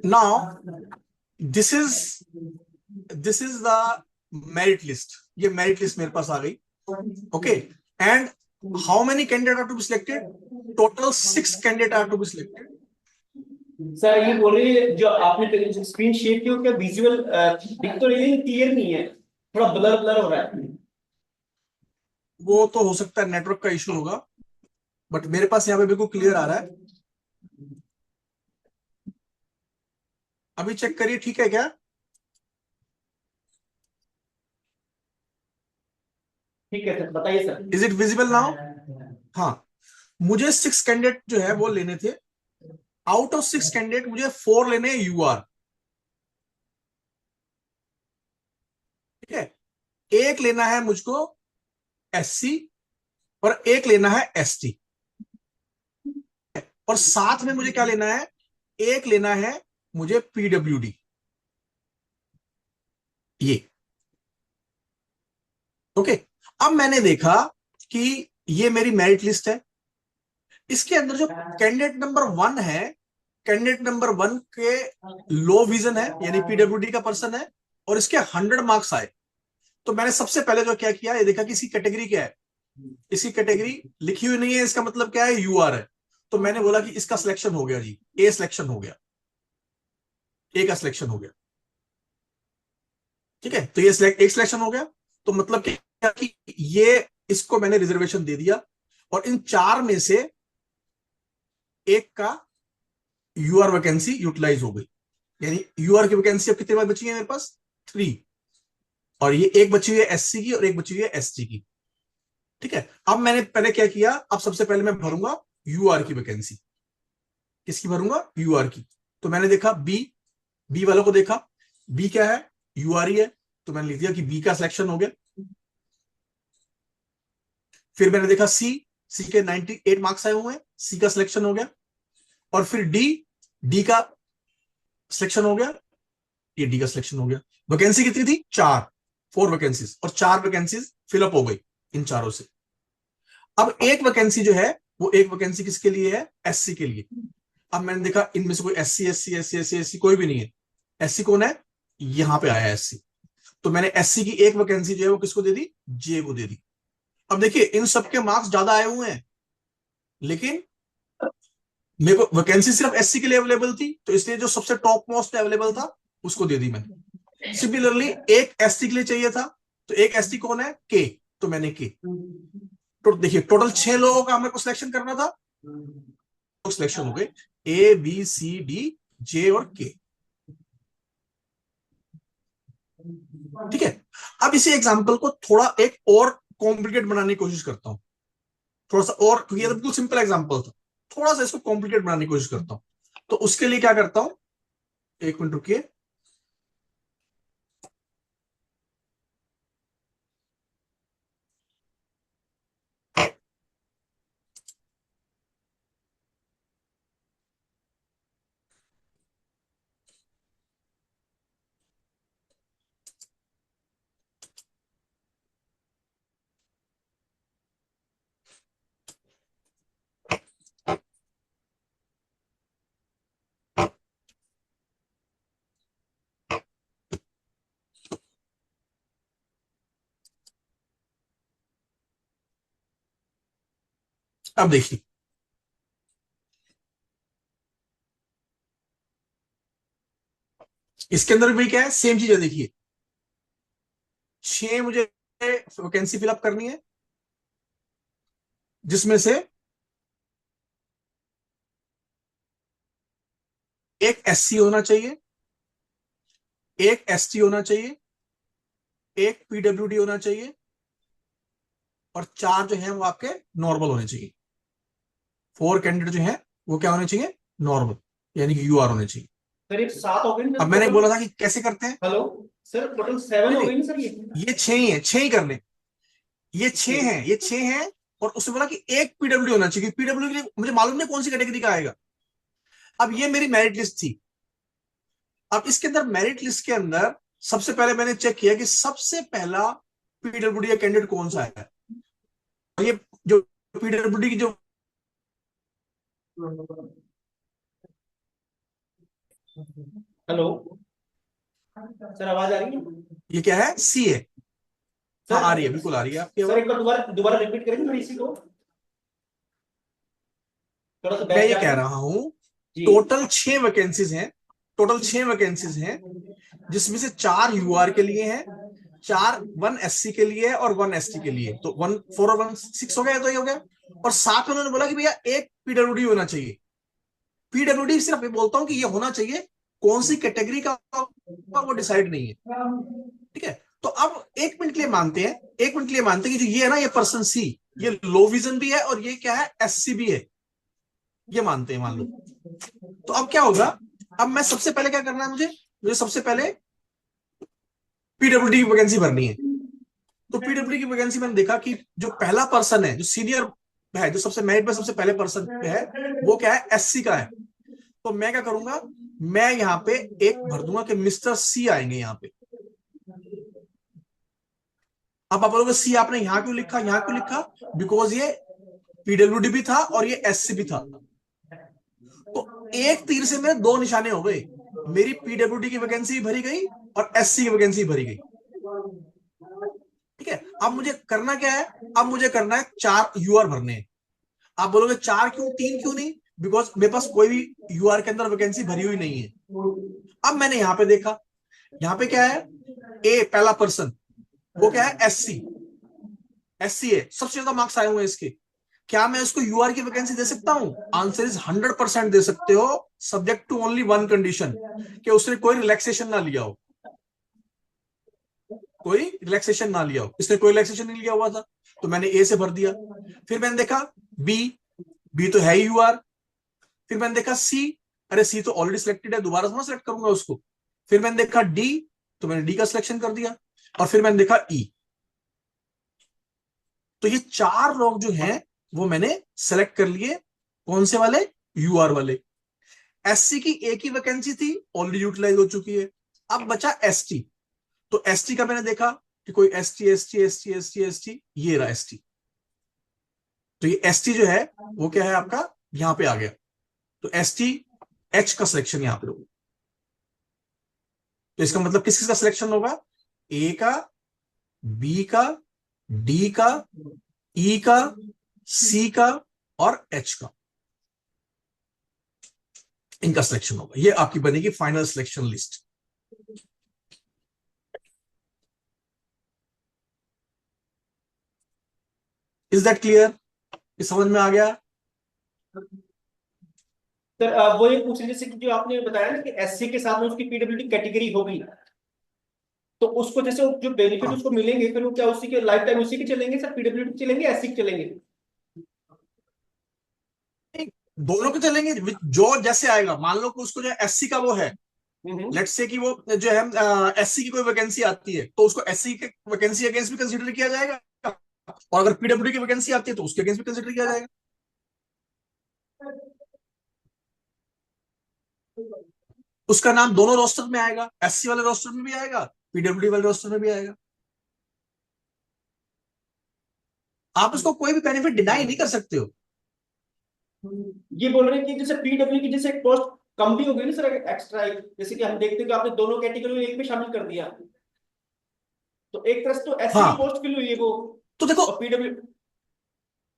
Now this is the merit list. ये मेरिट लिस्ट मेरे पास आ गई। Okay, and how many candidate are to be selected? Total 6 candidate are to be selected. Sir ये बोल रही है जो आपने स्क्रीन शेयर की हो, क्या विजुअल दिख तो रही है, क्लियर नहीं है, थोड़ा ब्लर ब्लर हो रहा है। वो तो हो सकता है नेटवर्क का इशू होगा, बट मेरे पास यहाँ पे बिल्कुल क्लियर आ रहा है। अभी चेक करिए, ठीक है क्या? ठीक है सर, बताइए sir. Is it visible now? हाँ, मुझे 6 कैंडिडेट जो है वो लेने थे। आउट ऑफ 6 कैंडिडेट मुझे 4 लेने हैं यूआर। ठीक है, एक लेना है मुझको एससी और एक लेना है एसटी, और साथ में मुझे क्या लेना है? एक लेना है मुझे पीडब्ल्यूडी। ये ओके। अब मैंने देखा कि ये मेरी मेरिट लिस्ट है। इसके अंदर जो कैंडिडेट नंबर 1 है, कैंडिडेट नंबर 1 के लो विजन है, यानी पीडब्ल्यूडी का पर्सन है, और इसके 100 मार्क्स आए। तो मैंने सबसे पहले जो क्या किया, ये देखा कि इसकी कैटेगरी क्या है। इसकी कैटेगरी लिखी हुई नहीं है, इसका मतलब क्या है? यूआर है। तो मैंने बोला कि इसका सिलेक्शन हो गया जी, ए सिलेक्शन हो गया, ए का सिलेक्शन हो गया। ठीक है, तो ये एक सिलेक्शन हो गया। तो मतलब क्या कि ये इसको मैंने रिजर्वेशन दे दिया, और इन 4 में से एक का यूआर वैकेंसी यूटिलाइज हो गई। यानी यूआर की वैकेंसी अब कितने बार बची है मेरे पास? 3। और ये एक बची हुई है एससी की और एक बची हुई है एसटी की। ठीक है, अब मैंने पहले क्या किया, अब सबसे पहले मैं भरूंगा यूआर की वैकेंसी। किसकी भरूंगा? यूआर की। तो मैंने देखा बी, बी वालों को देखा, बी क्या है? यूआर ही है। तो मैंने लिख दिया कि बी का सिलेक्शन हो गया। फिर मैंने देखा सी, सी के 98 मार्क्स आए हुए हैं, सी का सिलेक्शन हो गया। और फिर डी, डी का सिलेक्शन हो गया, ये डी का सिलेक्शन हो गया। वैकेंसी कितनी थी? 4, 4 वैकेंसीज, और 4 वैकेंसीज फिलअप हो गई इन चारों से। अब एक वैकेंसी जो है, वो एक वैकेंसी किसके लिए है? एससी के लिए। अब मैंने देखा इनमें से कोई SC SC SC SC SC कोई भी नहीं है। एससी कौन है? यहां पे आया है एससी। तो मैंने एससी की एक वैकेंसी जो है वो किसको दे दी? जे को दे दी। अब देखिए इन सबके मार्क्स ज्यादा आए हुए हैं, लेकिन मेरे को वैकेंसी सिर्फ एससी के लिए अवेलेबल थी, तो इसलिए जो सबसे टॉप मोस्ट अवेलेबल था उसको दे दी मैंने। सिमिलरली एक एसटी के लिए चाहिए था, तो एक एसटी कौन है? के। तो मैंने के। तो देखिए टोटल 6 लोगों का मेरे को सिलेक्शन करना था, तो सिलेक्शन हो गए A B C D J और के। ठीक है, अब इसी एग्जांपल को थोड़ा एक और कॉम्प्लिकेट बनाने की कोशिश करता हूं, थोड़ा सा और, क्योंकि ये तो बिल्कुल सिंपल एग्जांपल था। थोड़ा सा इसको कॉम्प्लिकेट बनाने की कोशिश करता हूं। तो उसके लिए क्या करता हूं, एक मिनट रुकिए। अब देखिए, इसके अंदर भी क्या है? सेम चीज है। देखिए 6 मुझे वैकेंसी फिलअप करनी है, जिसमें से एक एससी होना चाहिए, एक एसटी होना चाहिए, एक पीडब्ल्यूडी होना चाहिए, और 4 जो है वो आपके नॉर्मल होने चाहिए। 4 कैंडिडेट जो है वो क्या होने चाहिए, नॉर्मल, यानी कि यूआर होने चाहिए। सर ये 7 हो गए ना अब मैंने टोटल? बोला था कि कैसे करते हैं। हेलो सर, टोटल 7 हो गए ना सर ये? ये 6 ही है, 6 ही करने, ये 6 हैं, ये 6 हैं। और उसने बोला कि एक पीडब्ल्यू होना चाहिए, पीडब्ल्यू के लिए मुझे मालूम नहीं कौन सी कैटेगरी का आएगा। अब ये मेरी मेरिट लिस्ट थी। अब इसके अंदर मेरिट लिस्ट के अंदर सबसे पहले मैंने चेक किया कि सबसे पहला पीडब्ल्यूडी का कैंडिडेट कौन सा है। और ये जो पीडब्ल्यूडी की जो हेलो सर, आवाज आ रही है? ये क्या है, सी है। हाँ सर आ रही है, बिल्कुल आ रही है आपकी सर आवाज। एक बार दोबारा दोबारा रिपीट करेंगे थोड़ी इसी को, थोड़ा सा मैं बैठ ये जाए कह रहा हूं, जी। टोटल 6 वैकेंसीज हैं, टोटल 6 वैकेंसीज हैं, जिसमें से 4 यूआर के लिए हैं, 4 1 एससी के लिए है और 1 एसटी के लिए। तो 1 4 और 1 6 हो गया, तो ये हो गया। और साथ में उन्होंने बोला कि भैया एक पीडब्ल्यूडी होना चाहिए। पीडब्ल्यूडी सिर्फ ये बोलता हूं कि ये होना चाहिए, कौन सी कैटेगरी का वो डिसाइड नहीं है। ठीक है, तो अब 1 मिनट के लिए मानते हैं, 1 मिनट के लिए मानते हैं कि जो ये है ना, ये पर्सन सी, ये लो विजन भी है और ये क्या है, एससी भी है, ये मानते हैं, मान लो। तो अब क्या होगा, अब मैं सबसे पहले क्या करना है, मुझे सबसे पहले पीडब्ल्यूडी की वैकेंसी भरनी है। तो पीडब्ल्यूडी की वैकेंसी मैंने देखा कि जो पहला पर्सन है, जो सीनियर है, जो सबसे मेरिट में सबसे पहले पर्सन पे है, वो क्या है, एससी का है। तो मैं क्या करूंगा, मैं यहाँ पे एक भर दूंगा कि मिस्टर सी आएंगे यहाँ पे। अब आप बोलोगे सी आपने यहां क्यों लिखा, यहां क्यों लिखा, बिकॉज ये पीडब्ल्यूडी भी था और ये एससी भी था। तो एक तीर से मेरे 2 निशाने हो गए, मेरी पीडब्ल्यूडी की वैकेंसी भरी गई और एससी की वैकेंसी भरी गई। ठीक है, अब मुझे करना क्या है, अब मुझे करना है 4 यूआर भरने हैं। आप बोलोगे 4 क्यों, 3 क्यों नहीं, बिकॉज मेरे पास कोई भी यूआर के अंदर वैकेंसी भरी हुई नहीं है। अब मैंने यहां पे देखा, यहां पे क्या है, ए पहला पर्सन, वो क्या है, एससी, एससी है, सबसे ज्यादा मार्क्स आए हुए हैं इसके। क्या मैं इसको यूआर की वैकेंसी दे सकता हूं, आंसर इज 100% दे सकते हो, सब्जेक्ट टू ओनली 1 कंडीशन, कि उसने कोई रिलैक्सेशन ना लिया हो, कोई रिलैक्सेशन ना लिया हो। इसने कोई रिलैक्सेशन नहीं लिया हुआ था, तो मैंने ए से भर दिया। फिर मैंने देखा बी, बी तो है ही यूआर। फिर मैंने देखा सी, अरे सी तो ऑलरेडी सिलेक्टेड है, दोबारा थोड़ा सिलेक्ट करूंगा उसको। फिर मैंने देखा डी, तो मैंने डी का सिलेक्शन कर दिया। और फिर मैंने देखा ई। तो ये 4 लोग जो हैं वो मैंने सेलेक्ट कर लिए, कौन से वाले, यूआर वाले। एससी की एक ही वैकेंसी थी, ऑलरेडी यूटिलाइज हो चुकी है। अब बचा एसटी। तो एसटी का मैंने देखा कि कोई ST ST ST ST ST, ये रहा एसटी। तो ये एसटी जो है वो क्या है आपका, यहां पे आ गया। तो एसटी एच का सिलेक्शन यहां पे होगा। तो इसका मतलब किस किस का सिलेक्शन होगा, ए का, बी का, डी का, ई का, सी का और एच का, इनका सिलेक्शन होगा। ये आपकी बनेगी final selection list. Is that clear, ये समझ में आ गया। सर वो ये पूछ रहे जैसे कि जो आपने बताया ना कि एससी के साथ में उसकी पीडब्ल्यूडी कैटेगरी होगी, तो उसको जैसे जो बेनिफिट हाँ, उसको मिलेंगे, फिर वो क्या उसी के लाइफ टाइम उसी के चलेंगे सर, पीडब्ल्यूडी चलेंगे, एससी के चलेंगे? दोनों के चलेंगे, जो जैसे आएगा। मान लो कि उसको जो एससी का वो है, लेट्स से कि वो जो है एससी की कोई वैकेंसी आती है, तो उसको एससी के वैकेंसी अगेंस्ट भी कंसीडर किया जाएगा। और अगर पीडब्ल्यूडी की वैकेंसी आती है तो उसके अगेंस्ट भी कंसीडर किया जाएगा। उसका नाम दोनों रोस्टर में आएगा, एससी वाले रोस्टर में भी आएगा, पीडब्ल्यूडी वाले रोस्टर में भी आएगा। आप उसको कोई भी बेनिफिट डिनाई नहीं कर सकते हो। ये बोल रहे हैं कि जैसे पीडब्ल्यू की जैसे कॉस्ट कम भी हो गई ना सर, एक्स्ट्रा, जैसे कि हम देखते हैं कि आपने दोनों कैटेगरी में एक में शामिल कर दिया, तो एक तरह से तो एससी की हाँ, कॉस्ट के लिए वो, तो देखो, और पीडब्ल्यू।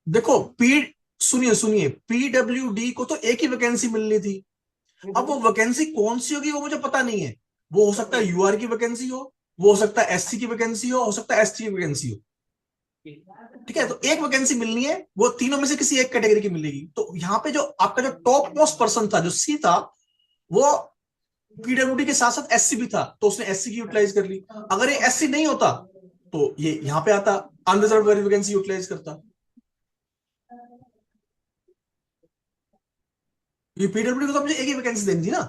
देखो पी सुनिए सुनिए, पीडब्ल्यूडी को तो एक ही वैकेंसी मिलनी थी। अब वो वैकेंसी कौन सी होगी वो मुझे पता नहीं है। वो हो सकता है यूआर की वैकेंसी हो, वो हो सकता है एससी की वैकेंसी हो सकता है एसटी की वैकेंसी हो। ठीक है, तो एक वैकेंसी मिलनी है, वो तीनों में से किसी एक कैटेगरी की मिलेगी। तो यहाँ पे जो आपका जो टॉप मोस्ट पर्सन था, जो सी था, वो पीडब्ल्यूडी के साथ साथ एससी भी था, तो उसने एससी की यूटिलाइज कर ली। अगर ये एससी नहीं होता तो ये यहाँ पे आता, अनरिजर्व वैकेंसी यूटिलाइज करता। ये पीडब्ल्यूडी को तो मुझे एक ही वैकेंसी देनी थी ना।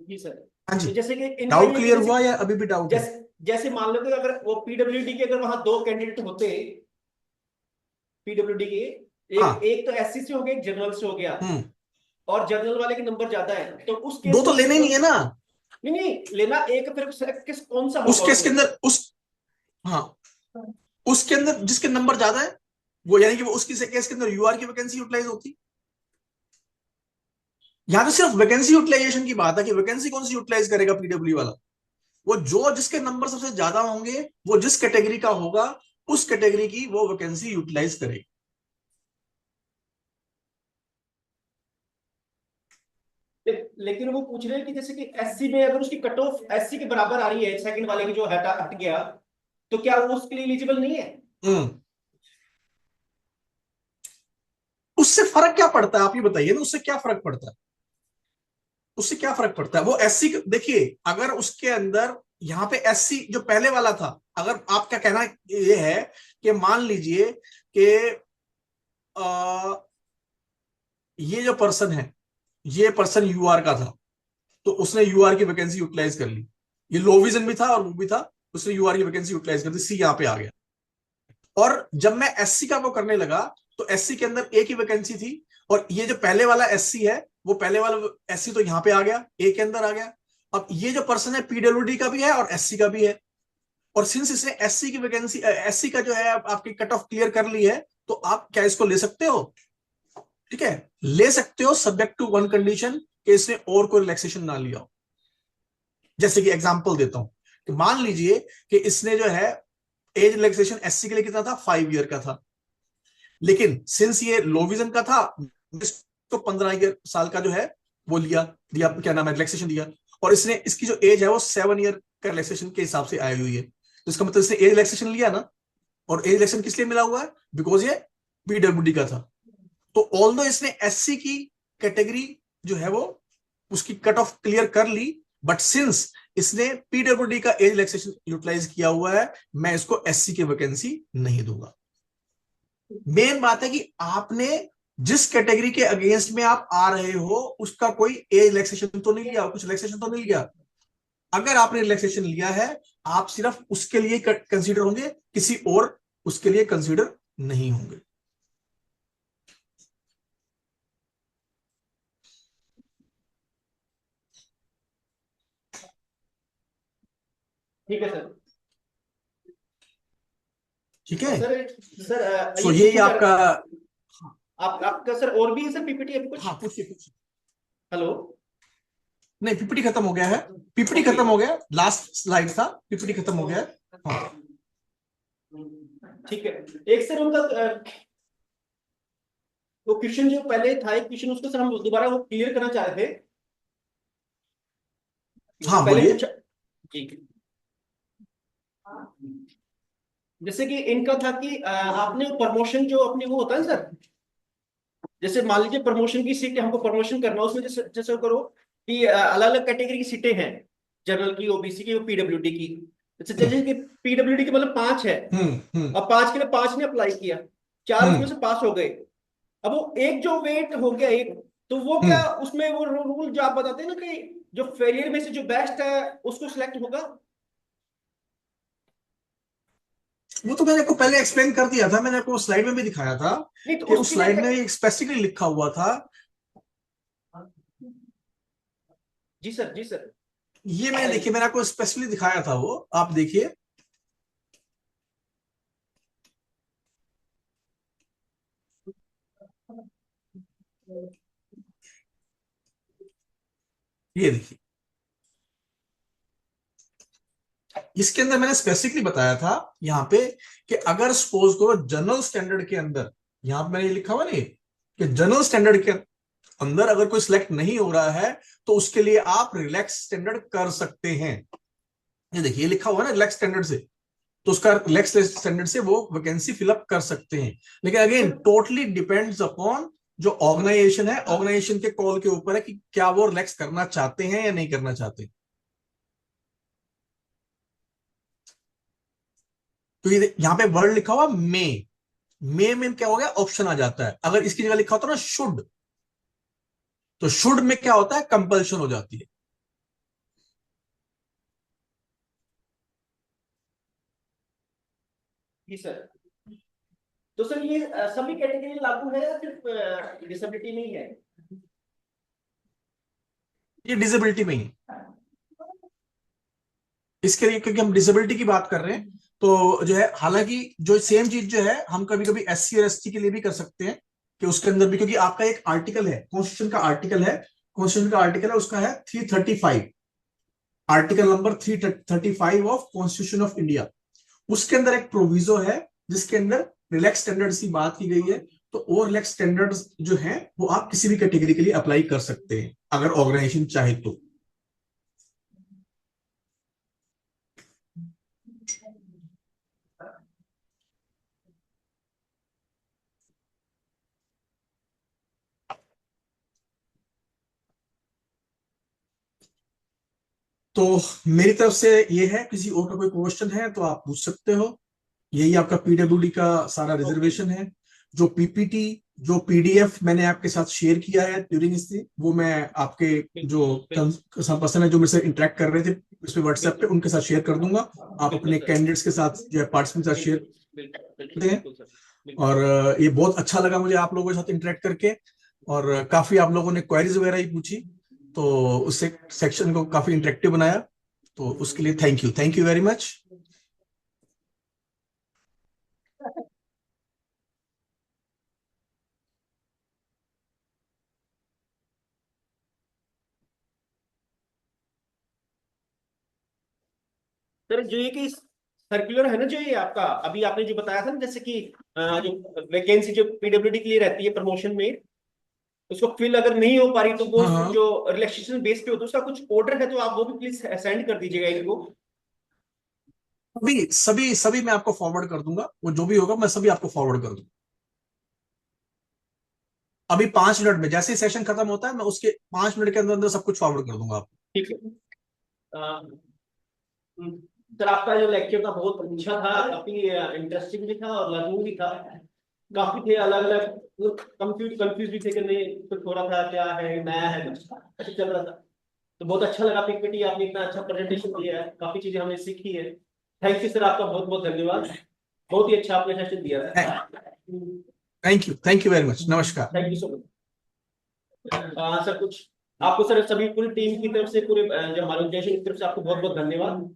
जी सर। हाँ जी, तो जैसे कि इनका डाउट ये क्लियर जैसे हुआ या अभी भी डाउट है? जैसे जैसे मान लो कि अगर वो पीडब्ल्यूडी के अगर वहां 2 कैंडिडेट होते, पीडब्ल्यूडी के, एक हाँ। एक तो एससी से हो गया, एक जनरल से हो गया, हम्म। और जनरल वाले के नंबर ज्यादा है, तो उस दो केस तो में लेने ही नहीं है ना। नहीं नहीं लेना एक, फिर किस कौन सा उस होगा केस के उसमें? अंदर उस, हाँ, उसके अंदर जिसके नंबर ज्यादा है वो, यानी कि वो उसकी केस के अंदर यूआर की वैकेंसी यूटिलाइज होती। यहां तो सिर्फ वैकेंसी यूटिलाइजेशन की बात है कि वैकेंसी कौन सी यूटिलाइज करेगा पीडब्ल्यू वाला। वो जो जिसके नंबर सबसे ज्यादा होंगे, वो जिस कैटेगरी का होगा, उस कैटेगरी की वो वैकेंसी यूटिलाइज करेगी। लेकिन वो पूछ रहे हैं कि जैसे कि एससी में अगर उसकी कट ऑफ एससी के बराबर आ रही है, सेकंड वाले की जो हट गया, तो क्या वो उसके लिए एलिजिबल नहीं है? हम्म। उससे फर्क क्या पड़ता है, आप ये बताइए ना, उससे क्या फर्क पड़ता है? उससे क्या फर्क पड़ता है? वो एससी, देखिए, अगर उसके अंदर यहाँ पे एससी जो पहले वाला था, अगर आपका कहना ये है कि मान लीजिए कि ये जो पर्सन है, ये पर्सन यूआर का था, तो उसने यूआर की वैकेंसी यूटिलाइज कर ली। ये लो विजन भी था और वो भी था, उसने यूआर की वैकेंसी यूटिलाइज कर दी, सी यहाँ पे आ गया। और जब मैं एससी का वो करने लगा, तो एससी के अंदर एक ही वैकेंसी थी, और ये जो पहले वाला एससी है, वो पहले वाला एससी तो यहाँ पे आ गया, ए के अंदर आ गया। अब ये जो पर्सन है पीडब्ल्यूडी का भी है और एससी का भी है, और सिंस इसने एससी की वैकेंसी, एससी का जो है आपकी कट ऑफ क्लियर कर ली है, तो आप क्या इसको ले सकते हो? ठीक है, ले सकते हो, सब्जेक्ट टू वन कंडीशन, कि इसने और कोई रिलैक्सेशन ना लिया हो। जैसे कि एग्जांपल देता हूं, कि मान लीजिए कि इसने जो है एज रिलैक्सेशन एससी के लिए कितना था, 5 ईयर का था, लेकिन सिंस ये लो विजन का था, इसको 15 साल का जो है वो लिया दिया, क्या नाम है, रिलैक्सेशन दिया। और इसने, इसकी जो एज है वो 7 ईयर का रिलैक्सेशन के हिसाब से आई हुई है, तो इसका मतलब इसने एज रिलैक्सेशन लिया ना। और एज रिलैक्सेशन किस लिए मिला हुआ है? बिकॉज ये पीडब्ल्यूडी का था। तो ऑल दो इसने एससी की कैटेगरी जो है वो उसकी कट ऑफ क्लियर कर ली, बट सिंस इसने पीडब्ल्यूडी का एज रिलैक्सेशन यूटिलाइज किया हुआ है, मैं इसको एससी की वैकेंसी नहीं दूंगा। मेन बात है कि आपने जिस कैटेगरी के अगेंस्ट में आप आ रहे हो, उसका कोई एज रिलैक्सेशन तो नहीं लिया, कुछ रिलैक्सेशन तो नहीं लिया। अगर आपने रिलैक्सेशन लिया है, आप सिर्फ उसके लिए कंसीडर होंगे, किसी और उसके लिए कंसीडर नहीं होंगे। ठीक है सर। ठीक है, सर सर सो ये यही पूछना चाह आपका। आपका सर और भी है सर पीपीटी अभी कुछ? हाँ, पूछिए पूछिए। हेलो। नहीं, पीपीटी खत्म हो गया है, पीपीटी ओके। खत्म हो गया, लास्ट स्लाइड था, पीपीटी खत्म हो गया है। हाँ। ठीक है। एक सर उनका वो क्वेश्चन जो पहले था, एक क्वेश्चन उसको सर हम दोबारा वो क्लियर करना चाह रहे थे, जो हाँ, पहले बोलिए। पूछा। ठीक है। जैसे कि इनका था कि आपने प्रमोशन जो अपनी वो होता है सर, जैसे मान लीजिए प्रमोशन की सीटें हमको प्रमोशन करना है, उसमें जैसे जैसे करो कि अलग अलग कैटेगरी की सीटें हैं, जनरल की, ओबीसी की और पीडब्ल्यूडी की। जैसे कि पीडब्ल्यूडी की मतलब 5 है, हम्म। अब 5 के लिए 5 ने अप्लाई किया, 4 उसमें हम्म। से पास हो गए। अब वो एक जो वेट हो गया एक, तो वो क्या हम्म। उसमें वो रूल जो आप बताते हैं ना कि जो फेलियर में से जो बेस्ट है उसको सिलेक्ट होगा? वो तो मैंने आपको पहले एक्सप्लेन कर दिया था, मैंने आपको स्लाइड में भी दिखाया था, नहीं तो कि उस उसके लिए स्लाइड में स्पेसिफिकली लिखा हुआ था। जी सर, जी सर। ये मैंने, देखिए, मैंने आपको स्पेसिफिकली दिखाया था, वो आप देखिए। ये देखिए, इसके अंदर मैंने स्पेसिफिकली बताया था यहाँ पे, कि अगर सपोज करो जनरल स्टैंडर्ड के अंदर, यहाँ पे मैंने ये लिखा हुआ नहीं कि जनरल स्टैंडर्ड के अंदर अगर कोई सिलेक्ट नहीं हो रहा है तो उसके लिए आप रिलैक्स स्टैंडर्ड कर सकते हैं। ये देखिए लिखा हुआ है ना रिलैक्स स्टैंडर्ड से, तो उसका रिलैक्स स्टैंडर्ड से वो वैकेंसी फिलअप कर सकते हैं। लेकिन अगेन टोटली डिपेंड्स अपॉन जो ऑर्गेनाइजेशन है, ऑर्गेनाइजेशन के कॉल के ऊपर है कि क्या वो रिलैक्स करना चाहते हैं या नहीं करना चाहते। तो ये यहाँ पे वर्ड लिखा हुआ मे में क्या हो गया, ऑप्शन आ जाता है। अगर इसकी जगह लिखा होता ना शुड, तो शुड में क्या होता है, कंपल्शन हो जाती है। जी सर। तो सर ये सभी कैटेगरी लागू है या सिर्फ डिसेबिलिटी में ही है? ये डिसेबिलिटी में ही, इसके लिए क्योंकि हम डिसेबिलिटी की बात कर रहे हैं तो जो है, हालांकि जो सेम चीज जो है हम कभी कभी एससी और एसटी के लिए भी कर सकते हैं कि उसके अंदर भी, क्योंकि आपका एक आर्टिकल है, कॉन्स्टिट्यूशन का आर्टिकल है, कॉन्स्टिट्यूशन का आर्टिकल है, उसका है 335, article number 335 of constitution of India. उसके अंदर एक प्रोविजो है जिसके अंदर रिलैक्स स्टैंडर्ड्स की बात की गई है। तो वो रिलैक्स स्टैंडर्ड्स जो है वो आप किसी भी कैटेगरी के लिए अप्लाई कर सकते हैं अगर ऑर्गेनाइजेशन चाहे तो। तो मेरी तरफ से ये है, किसी और का कोई क्वेश्चन है तो आप पूछ सकते हो। यही आपका पीडब्ल्यूडी का सारा रिजर्वेशन है। जो पीपीटी, जो पीडीएफ मैंने आपके साथ शेयर किया है ड्यूरिंग इससे, वो मैं आपके जो पर्सन है जो मेरे से इंटरेक्ट कर रहे थे इस पे व्हाट्सएप पे, उनके साथ शेयर कर दूंगा। आप अपने कैंडिडेट्स के साथ जो है पार्टिसिपेंट के साथ शेयर करते हैं। और ये बहुत अच्छा लगा मुझे आप लोगों के साथ इंटरेक्ट करके, और काफी आप लोगों ने क्वेरीज वगैरह ही पूछी, तो उससे सेक्शन को काफी इंटरेक्टिव बनाया। तो उसके लिए thank you very much. Sir जो ये कि सर्कुलर है ना, जो ये आपका अभी आपने जो बताया था ना, जैसे कि जो वैकेंसी जो पीडब्ल्यूडी के लिए रहती है प्रमोशन में, उसको फिल अगर नहीं हो पा रही तो वो हाँ हाँ, जो रिलैक्सेशन बेस पे होता है उसका कुछ ऑर्डर है तो आप वो भी प्लीज सेंड कर दीजिएगा इनको। सभी सभी सभी मैं आपको फॉरवर्ड कर दूंगा, वो जो भी होगा मैं सभी आपको फॉरवर्ड कर दूंगा। अभी 5 मिनट में, जैसे ही सेशन खत्म होता है मैं उसके 5 मिनट के अंदर अंदर सब कुछ फॉरवर्ड कर दूंगा आपको। ठीक है। सर आपका जो लेक्चर था बहुत अच्छा था, काफी इंटरेस्टिंग भी था और लर्निंग भी था। काफी थे अलग अलग, कंफ्यूज भी थे कि नहीं कुछ हो रहा था, क्या है नया है, अच्छा चल रहा था। तो बहुत अच्छा लगा पीपीटी आपने इतना अच्छा प्रेजेंटेशन दिया है, काफी चीजें हमने सीखी है। थैंक यू सर, आपका बहुत बहुत धन्यवाद। बहुत ही अच्छा आपने सेशन दिया है। थैंक यू वेरी मच, नमस्कार। Thank you so much. Sir कुछ आपको सर सभी पूरी टीम की तरफ से, पूरे जो हमारे ऑर्गेनाइजेशन की तरफ से आपको बहुत बहुत धन्यवाद।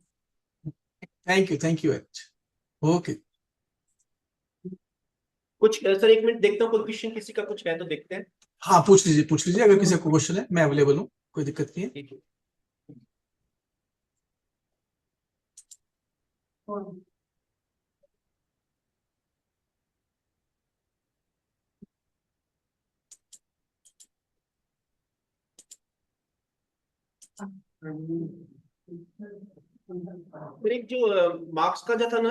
Thank you very much. Okay. कुछ सर एक मिनट देखता हूँ, कोई क्वेश्चन किसी का कुछ है तो देखते हैं। हाँ पूछ लीजिए अगर किसी को क्वेश्चन है, मैं अवेलेबल हूँ, कोई दिक्कत नहीं है। ठीक है। फिर एक जो मार्क्स का जो था ना,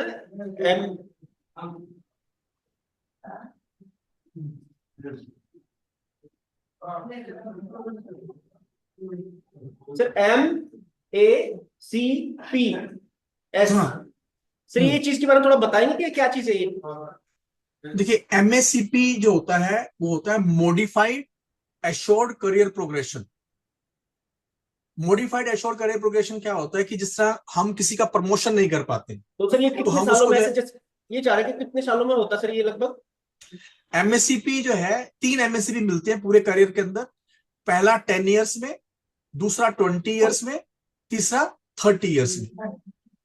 एम सर MACP हाँ सर, ये चीज के बारे में थोड़ा बताएंगे कि क्या चीज है ये? देखिए, एमएससीपी जो होता है वो होता है modified assured career progression. Modified assured career progression क्या होता है कि जिस तरह हम किसी का प्रमोशन नहीं कर पाते, तो सर ये तो कितने हम सालों उसको में जो से ये चाह रहे हैं कि कितने सालों में होता सर ये लगभग? एमएससीपी जो है, 3 एमएससीपी मिलते हैं पूरे करियर के अंदर। पहला 10 ईयर्स में, दूसरा 20 ईयर्स में, तीसरा 30 ईयर्स में।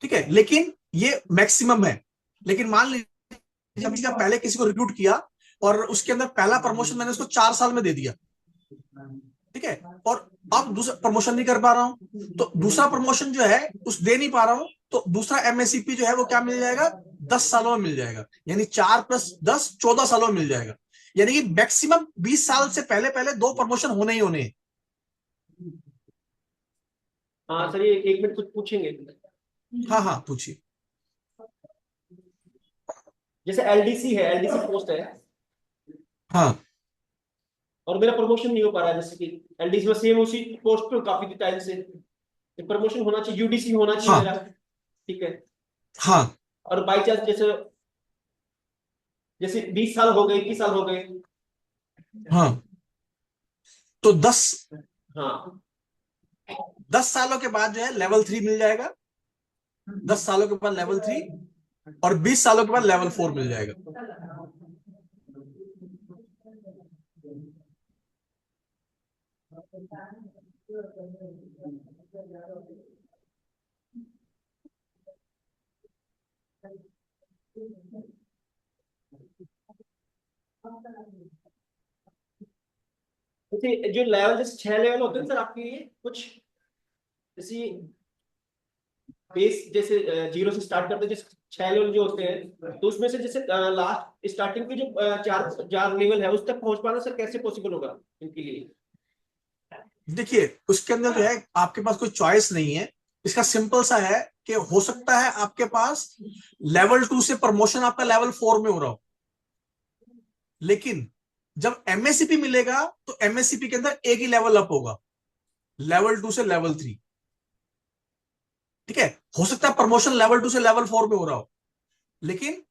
ठीक है, लेकिन ये मैक्सिमम है। लेकिन मान लीजिए किसी का पहले किसी को रिक्रूट किया और उसके अंदर पहला प्रमोशन मैंने उसको 4 साल में दे दिया, ठीक है, और अब दूसरा प्रमोशन नहीं कर पा रहा हूं, तो दूसरा प्रमोशन जो है उस दे नहीं पा रहा हूं, तो दूसरा एमएससीपी जो है वो क्या मिल जाएगा, 10 सालों में मिल जाएगा। यानी 4 + 10 14 सालों में मिल जाएगा। यानी कि मैक्सिमम 20 साल से पहले पहले 2 प्रमोशन होने ही होने हैं। हाँ सर, ये 1 मिनट कुछ पूछेंगे। हाँ हाँ पूछिए। जैसे एलडीसी है, एलडीसी पोस्ट है, हाँ और मेरा प्रमोशन नहीं हो पा रहा है, जैसे कि एलडीसी में सेम उसी पोस्ट पे हूं काफी टाइम से, प्रमोशन होना चाहिए, यूडीसी होना चाहिए हाँ मेरा, ठीक है। हाँ और बाई चांस जैसे जैसे 20 साल हो गए, 21 साल हो गए, हाँ, तो 10 हाँ सालों के बाद जो है लेवल 3 मिल जाएगा, 10 सालों के बाद लेवल 3, और 20 सालों के बाद लेवल 4 मिल जाएगा। जैसे जो लेवल, जैसे 6 लेवल होते हैं सर आपके लिए कुछ, जैसे बेस जैसे 0 से स्टार्ट करते हैं, जैसे 6 लेवल जो होते हैं, तो उसमें से जैसे लास्ट स्टार्टिंग के जो 4 लेवल है उस तक पहुंच पाना सर कैसे पॉसिबल होगा इनके लिए? देखिए उसके अंदर जो है आपके पास कोई चॉइस नहीं है। इसका सिंपल सा है कि हो सकता है आपके पास लेवल 2 से प्रमोशन आपका लेवल 4 में हो रहा हो, लेकिन जब एमएससीपी मिलेगा तो एमएससीपी के अंदर एक ही लेवल अप होगा, लेवल 2 से लेवल 3। ठीक है, हो सकता है प्रमोशन लेवल 2 से लेवल 4 में हो रहा हो, लेकिन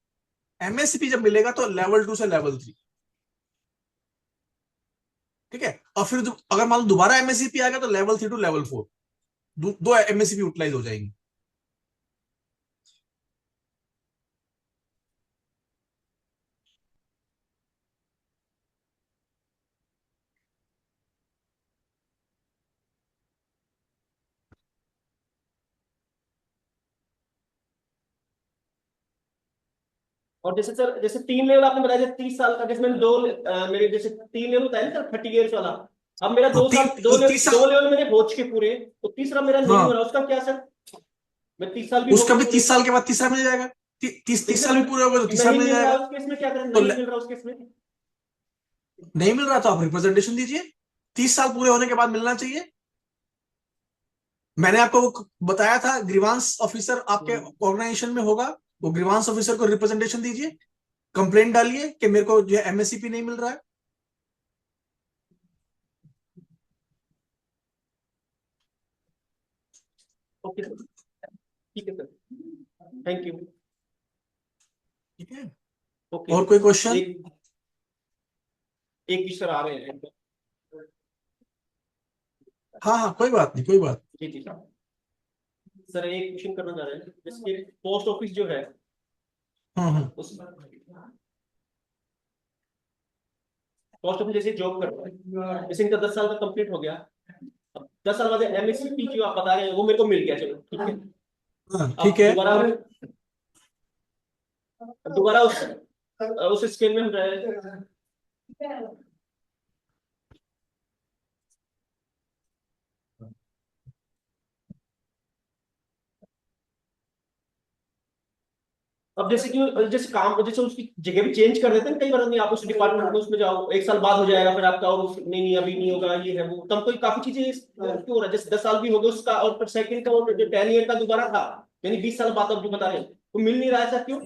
एमएससीपी जब मिलेगा तो लेवल 2 से लेवल 3। ठीक है, और फिर अगर मान लो दोबारा एमएससीपी आ गया तो लेवल 3 टू लेवल 4, दो एमएससीपी यूटिलाइज हो जाएंगी। और जैसे सर, जैसे 3 लेवल आपने बताया, जैसे 30 साल का, जैसे मैंने मेरे जैसे 3 लेवल बताया ना सर, 30 ईयर्स वाला। अब मेरा हाँ, 2 साल, तीस दो साल लेवल मेरे हो चुके पूरे, तो तीसरा मेरा नहीं हो हाँ, रहा, उसका क्या सर? मैं 30 साल भी हो उसका गए भी पूरे, 30 साल के बाद तीसरा मिल जाएगा। तीस लेकिन साल भी पूरे हो गए तो सर तीसरा नहीं मिल मिल रहा है जाएगा। उस केस में, क्या करें? तो नहीं मिल रहा उस केस में? नहीं मिल रहा तो आप रिप्रेजेंटेशन दीजिए, 30 साल पूरे होने के बाद मिलना चाहिए। मैंने आपको वो बताया था, ग्रीवांस ऑफिसर आपके ऑर्गेनाइजेशन में होगा, वो ग्रीवांस ऑफिसर को रिप्रेजेंटेशन दीजिए, कंप्लेंट डालिए कि मेरे को जो है एमएससीपी नहीं मिल रहा है। ओके सर, ठीक है सर, थैंक यू। ठीक है, ओके, और कोई क्वेश्चन? एक एक भी सर आ रहे हैं। हाँ हाँ कोई बात नहीं, कोई बात। जी जी सर, एक क्वेश्चन करना चाह रहे हैं, जैसे पोस्ट ऑफिस जो है उस पोस्ट ऑफिस जैसे जॉब कर रहा है, जैसे इनका 10 साल का कंप्लीट हो गया, अब 10 साल बाद एमएससी जो आप बता रहे हैं वो मेरे को मिल गया, चलो ठीक है। हाँ ठीक अब है। दोबारा उस स्केल में हम रहे, अब जैसे कि जैसे काम, जैसे उसकी जगह भी चेंज कर देते हैं कई बार, नहीं आप उस डिपार्टमेंट में उसमें जाओ, 1 साल बाद हो जाएगा फिर आपका, और नहीं नहीं अभी नहीं होगा, ये है वो, तब कोई काफी चीजें क्यों हो रहा है? जैसे 10 साल भी हो गए उसका, और फिर सेकंड का वो जो 10 ईयर का दोबारा था, यानी 20 साल बाद अब जो बता रहे हैं वो मिल नहीं रहा है, ऐसा क्यों?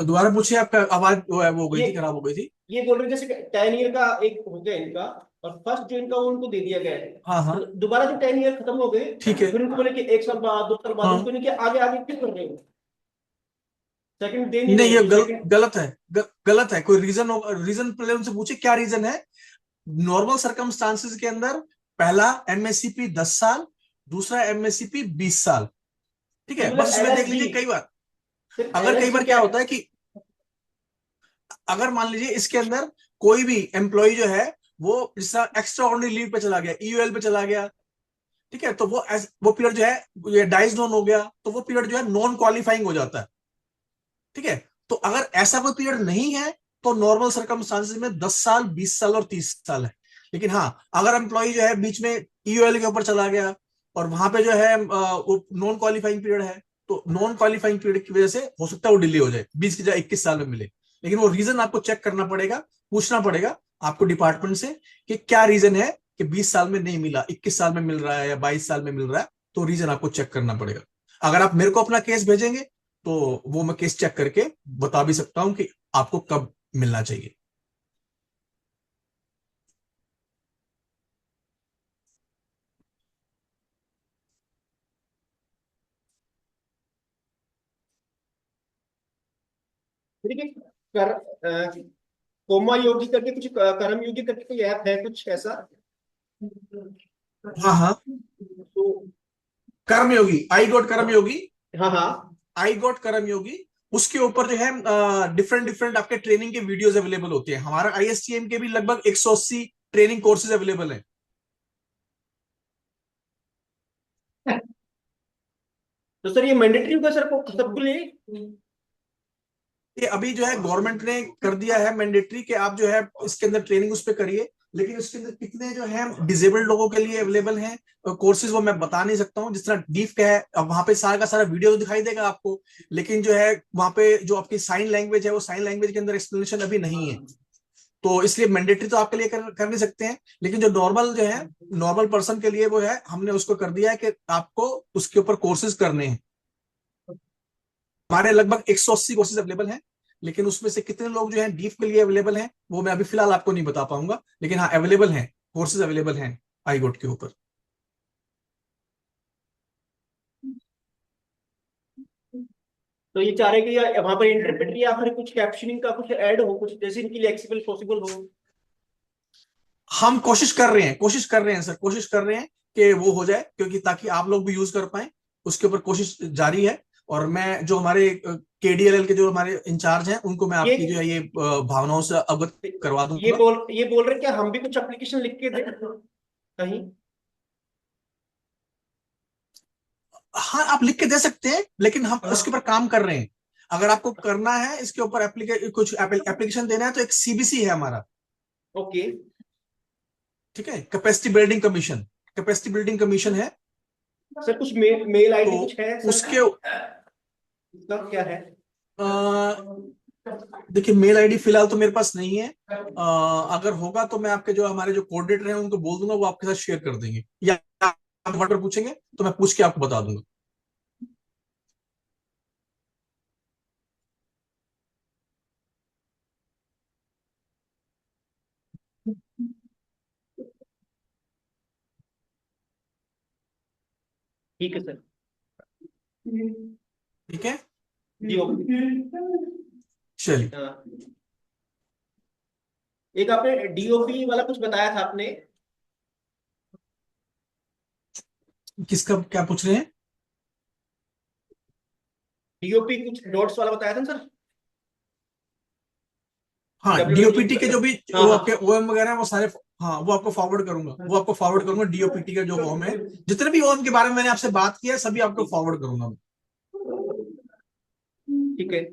दोबारा पूछिए, आपका आवाज वो हो गई ये थी, खराब हो गई थी। ये बोल रहे हैं जैसे 10 ईयर का एक हो गया इनका, और फर्स्ट जो इनका वो उनको दे दिया गया है, हाँ हाँ तो दोबारा जो 10 ईयर खत्म हो गए, ठीक है। फिर उनको बोले कि 1 साल बाद, 2 साल बाद, हाँ उनको नहीं कि आगे आगे क्यों कर रहे हो, सेकंड दे नहीं नहीं, रहे ये जो सेकंड। गलत है, गलत है। कोई रीजन रीजन पहले उनसे पूछे क्या रीजन है। नॉर्मल सर्कमस्टांसिस के अंदर पहला एमएससीपी 10 साल, दूसरा एमएससीपी 20 साल। ठीक है, मतलब बस इसमें देख एलएसडी, लीजिए कई बार, सिर्फ अगर कई एलएसडी बार क्या क्या है? होता है कि अगर मान लीजिए इसके अंदर कोई भी एम्प्लॉय जो है वो जिसका एक्स्ट्रा ऑर्डिनरी लीव पे चला गया, ईयूएल पे चला गया, ठीक है, तो वो पीरियड जो है ये डाइज नॉन हो गया, तो वो पीरियड जो है नॉन क्वालिफाइंग हो जाता है। ठीक है, तो अगर ऐसा कोई पीरियड नहीं है तो नॉर्मल सर्कमस्टांसेस में 10 साल, 20 साल और 30 साल है। लेकिन हाँ, अगर एम्प्लॉय जो है बीच में ईयूएल के ऊपर चला गया और वहां पे जो है वो नॉन क्वालिफाइंग पीरियड है, तो नॉन क्वालिफाइंग पीरियड की वजह से हो सकता है वो डिले हो जाए, 20 की जगह 21 साल में मिले। लेकिन वो रीजन आपको चेक करना पड़ेगा, पूछना पड़ेगा आपको डिपार्टमेंट से कि क्या रीजन है कि 20 साल में नहीं मिला, 21 साल में मिल रहा है या 22 साल में मिल रहा है। तो रीजन आपको चेक करना पड़ेगा। अगर आप मेरे को अपना केस भेजेंगे तो वो मैं केस चेक करके बता भी सकता हूं कि आपको कब मिलना चाहिए। देखिए, कोमा योगी करके कुछ, कर्म योगी करके कोई ऐप है कुछ ऐसा? हाँ हाँ, तो कर्मयोगी, आई गॉट कर्मयोगी, हाँ हाँ। आई गॉट कर्मयोगी। उसके ऊपर जो है डिफरेंट डिफरेंट आपके ट्रेनिंग के वीडियोस अवेलेबल होते हैं। हमारा आईएसटीएम के भी लगभग 180 ट्रेनिंग कोर्सेज अवेलेबल हैं। तो सर ये मैंडेटरी होगा सर को सबके लिए? ये अभी जो है गवर्नमेंट ने कर दिया है मैंडेटरी कि आप जो है इसके अंदर ट्रेनिंग उस पर करिए। लेकिन इसके अंदर कितने जो है डिसेबल्ड लोगों के लिए अवेलेबल हैं कोर्सेज, वो मैं बता नहीं सकता हूँ। जिस तरह डीफ का है, अब वहां पे सारा का सारा वीडियो तो दिखाई देगा आपको, लेकिन जो है वहां पे जो आपकी साइन लैंग्वेज है वो साइन लैंग्वेज के अंदर एक्सप्लेनेशन अभी नहीं है। तो इसलिए मैंडेटरी तो आपके लिए कर नहीं सकते हैं। लेकिन जो नॉर्मल जो है, नॉर्मल पर्सन के लिए वो है, हमने उसको कर दिया है कि आपको उसके ऊपर कोर्सेज करने हैं। हमारे लगभग 180 कोर्सेज अवेलेबल हैं। लेकिन उसमें से कितने लोग जो हैं डीप के लिए अवेलेबल हैं वो मैं अभी फिलहाल आपको नहीं बता पाऊंगा। लेकिन हाँ, अवेलेबल हैं, कोर्सेज अवेलेबल हैं आईगोट के ऊपर। तो ये चाह रहे कि वहां पर इंटरप्रेटर या फिर कुछ कैप्शनिंग का कुछ ऐड हो, कुछ जैसे इनके लिए एक्सेसिबल पॉसिबल हो। हम कोशिश कर रहे हैं, कोशिश कर रहे हैं सर, कोशिश कर रहे हैं कि वो हो जाए, क्योंकि ताकि आप लोग भी यूज कर पाए। उसके ऊपर कोशिश जारी है। और मैं जो हमारे केडीएलएल के जो हमारे इंचार्ज हैं उनको मैं ये आपकी जो है ये भावनाओं से अवगत करवा दूंगा। ये बोल रहे क्या हम भी कुछ एप्लीकेशन लिख के दे कहीं? हाँ, आप लिख के दे सकते हैं, लेकिन हम इसके ऊपर काम कर रहे हैं। अगर आपको करना है इसके ऊपर कुछ एप्लीकेशन देना है तो एक सीबीसी है हमारा। ओके। ठीक है, capacity building commission, capacity building commission है। सर कुछ मेल तो आईडी कुछ है सर? उसके इसका क्या है? अ, देखिए, मेल आईडी फिलहाल तो मेरे पास नहीं है। अगर होगा तो मैं आपके जो हमारे जो कोऑर्डिनेटर हैं उनको बोल दूंगा, वो आपके साथ शेयर कर देंगे, या आप व्हाट्सएप पर पूछेंगे तो मैं पूछ के आपको बता दूंगा। ठीक है सर। ठीक है, जी ओके। चलिए। हाँ। एक आपने डीओपी वाला कुछ बताया था आपने। किसका क्या पूछ रहे हैं? डीओपी कुछ डॉट्स वाला बताया था ना सर? हाँ, डीओपीटी के डब्ल्यू। जो भी हाँ वो हाँ। आपके ओएम वगैरह हैं वो सारे, हाँ वो आपको फॉरवर्ड करूंगा, वो आपको फॉरवर्ड करूंगा। डीओपीटी का जो ओएम है, जितने भी ओएम के बारे में मैंने आपसे बात किया है सभी आपको फॉरवर्ड करूंगा मैं। ठीक है।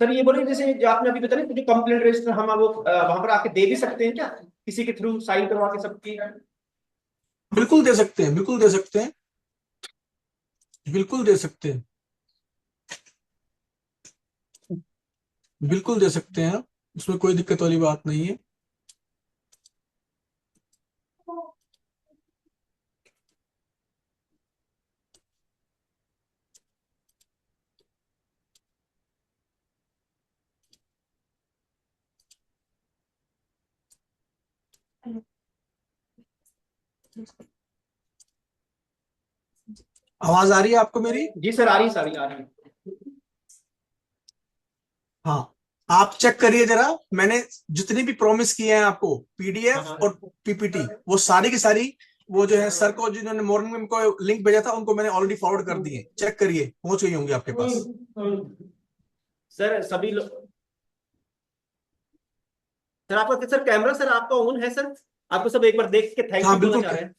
सर ये बोलिए, जैसे जो आपने अभी बताया जो कंप्लेंट रजिस्टर हम वो वहां पर आके दे भी सकते हैं क्या, किसी के थ्रू साइन करवा के सबकी? बिल्कुल दे सकते हैं, बिल्कुल दे सकते हैं, बिल्कुल दे सकते हैं, बिल्कुल दे सकते हैं। उसमें कोई दिक्कत वाली बात नहीं है। आवाज आ रही है आपको मेरी? जी सर, आ रही, सारी आ रही। हाँ, आप चेक करिए जरा। मैंने जितनी भी प्रॉमिस किए हैं आपको, हाँ पीडीएफ हाँ। और पीपीटी, वो सारी की सारी, वो जो है सर को जिन्होंने मॉर्निंग में उनको लिंक भेजा था उनको मैंने ऑलरेडी फॉरवर्ड कर दिए। चेक करिए, पहुंच गई होंगी आपके पास। सर सभी लोग, सर आपका सर कैमरा सर आपका ऑन है सर? आपको सब एक बार देख के थैंक हाँ यू बोलना बिल्कुल, चाह रहे हैं।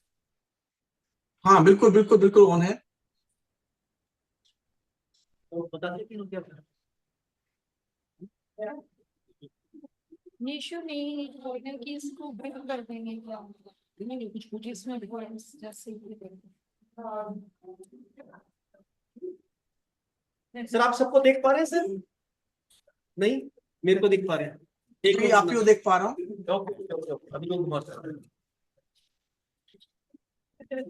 हाँ बिल्कुल बिल्कुल बिल्कुल ऑन है। तो बता दें कि क्या निशु नहीं बोलने की इसको बिल कर देंगे क्या? नहीं कुछ कुछ इसमें points जैसे सर आप सबको देख पा रहे हैं सर? नहीं, मेरे को देख पा रहे हैं। एक जी मिनट आप ही को देख पा रहा हूँ। ओके, अभी लोग घुमा सर।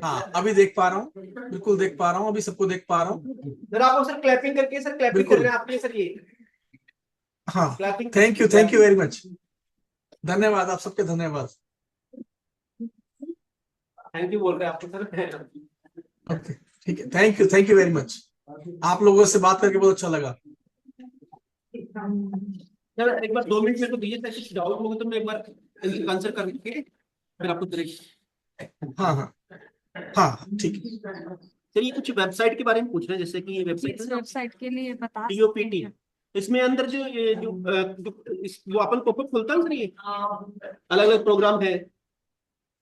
हाँ अभी देख पा रहा हूँ, बिल्कुल देख पा रहा हूँ, अभी सबको देख पा रहा हूँ। सर आप सर क्लैपिंग करके सर क्लैपिंग कर बिल्कुल। रहे हैं आपके सर ये हाँ clapping. Thank you very much, धन्यवाद आप सबके, धन्यवाद। थैंक यू बोल रहे हैं आपको सर। ओके ठीक है, थैंक यू वेरी मच। आप लोगों से बात करके बहुत अच्छा लगा। सर एक बार 2 मिनट मेरे को दीजिए सर, कुछ डाउट होगा तो मैं एक बार आंसर करके फिर आपको डायरेक्ट। हाँ हाँ हाँ ठीक है। सर ये कुछ वेबसाइट के बारे में पूछ रहे हैं, जैसे कि ये वेबसाइट इस वेबसाइट के लिए बता सकते टीओपीटी, हैं इसमें अंदर जो ये जो अपन पॉपअप खुलता है ना सर, ये अलग अलग प्रोग्राम है।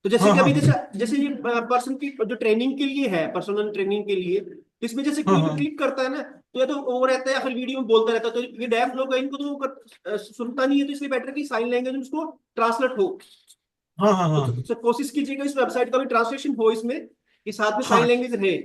तो जैसे हाँ कि हाँ अभी जैसे जैसे ये पर्सन की जो ट्रेनिंग के लिए है, पर्सनल ट्रेनिंग के लिए, इसमें जैसे हाँ कोई भी हाँ क्लिक करता है ना तो या तो वो रहता है या फिर वीडियो में बोलता रहता है, तो ये डेफ लोग हैं, इनको तो वो सुनता नहीं है, तो इसलिए बेटर कि साइन लैंग्वेज में उसको ट्रांसलेट हो। हाँ हाँ तो, हाँ तो, तो कोशिश कीजिएगा इस वेबसाइट का भी ट्रांसलेशन हो इसमें, कि साथ में साइन हाँ लैंग्वेज रहे।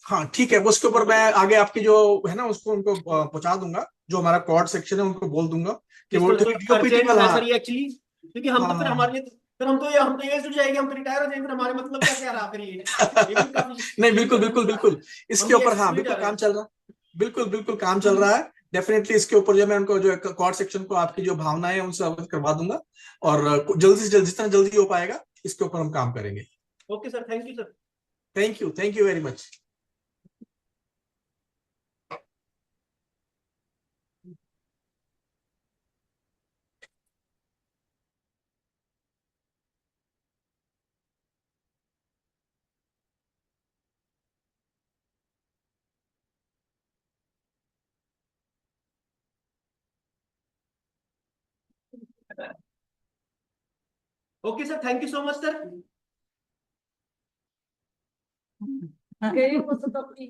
हाँ ठीक है, उसके ऊपर मैं आगे आपकी जो है ना उसको उनको पहुंचा दूंगा, जो हमारा कॉर्ड सेक्शन है उनको बोल दूंगा कि इस वो तरह जो तो डीओपीटी अर्जेंट वाला। है सर ये एक्चुअली, क्योंकि हम हाँ तो फिर हाँ हमारे लिए फिर हम तो ये जुड़ जाएंगे, हम तो रिटायर हो जाएंगे, फिर हमारे मतलब क्या क्या रहा फिर ये भी काफी। नहीं बिल्कुल बिल्कुल बिल्कुल, हम इसके भी ऊपर हाँ एक्सक्लूड आ बिल्कुल रहे काम हैं। चल रहा है, बिल्कुल बिल्कुल काम चल रहा है। डेफिनेटली इसके ऊपर जो मैं उनको जो कॉर्ड सेक्शन को आपकी जो भावनाएं हैं उनसे अवगत करवा दूंगा, और जल्दी से जल्दी, जितना जल्दी हो पाएगा इसके ऊपर हम काम करेंगे। Okay sir, thank you sir. Thank you very much. Okay sir, thank you so much sir. गए वो तो अपनी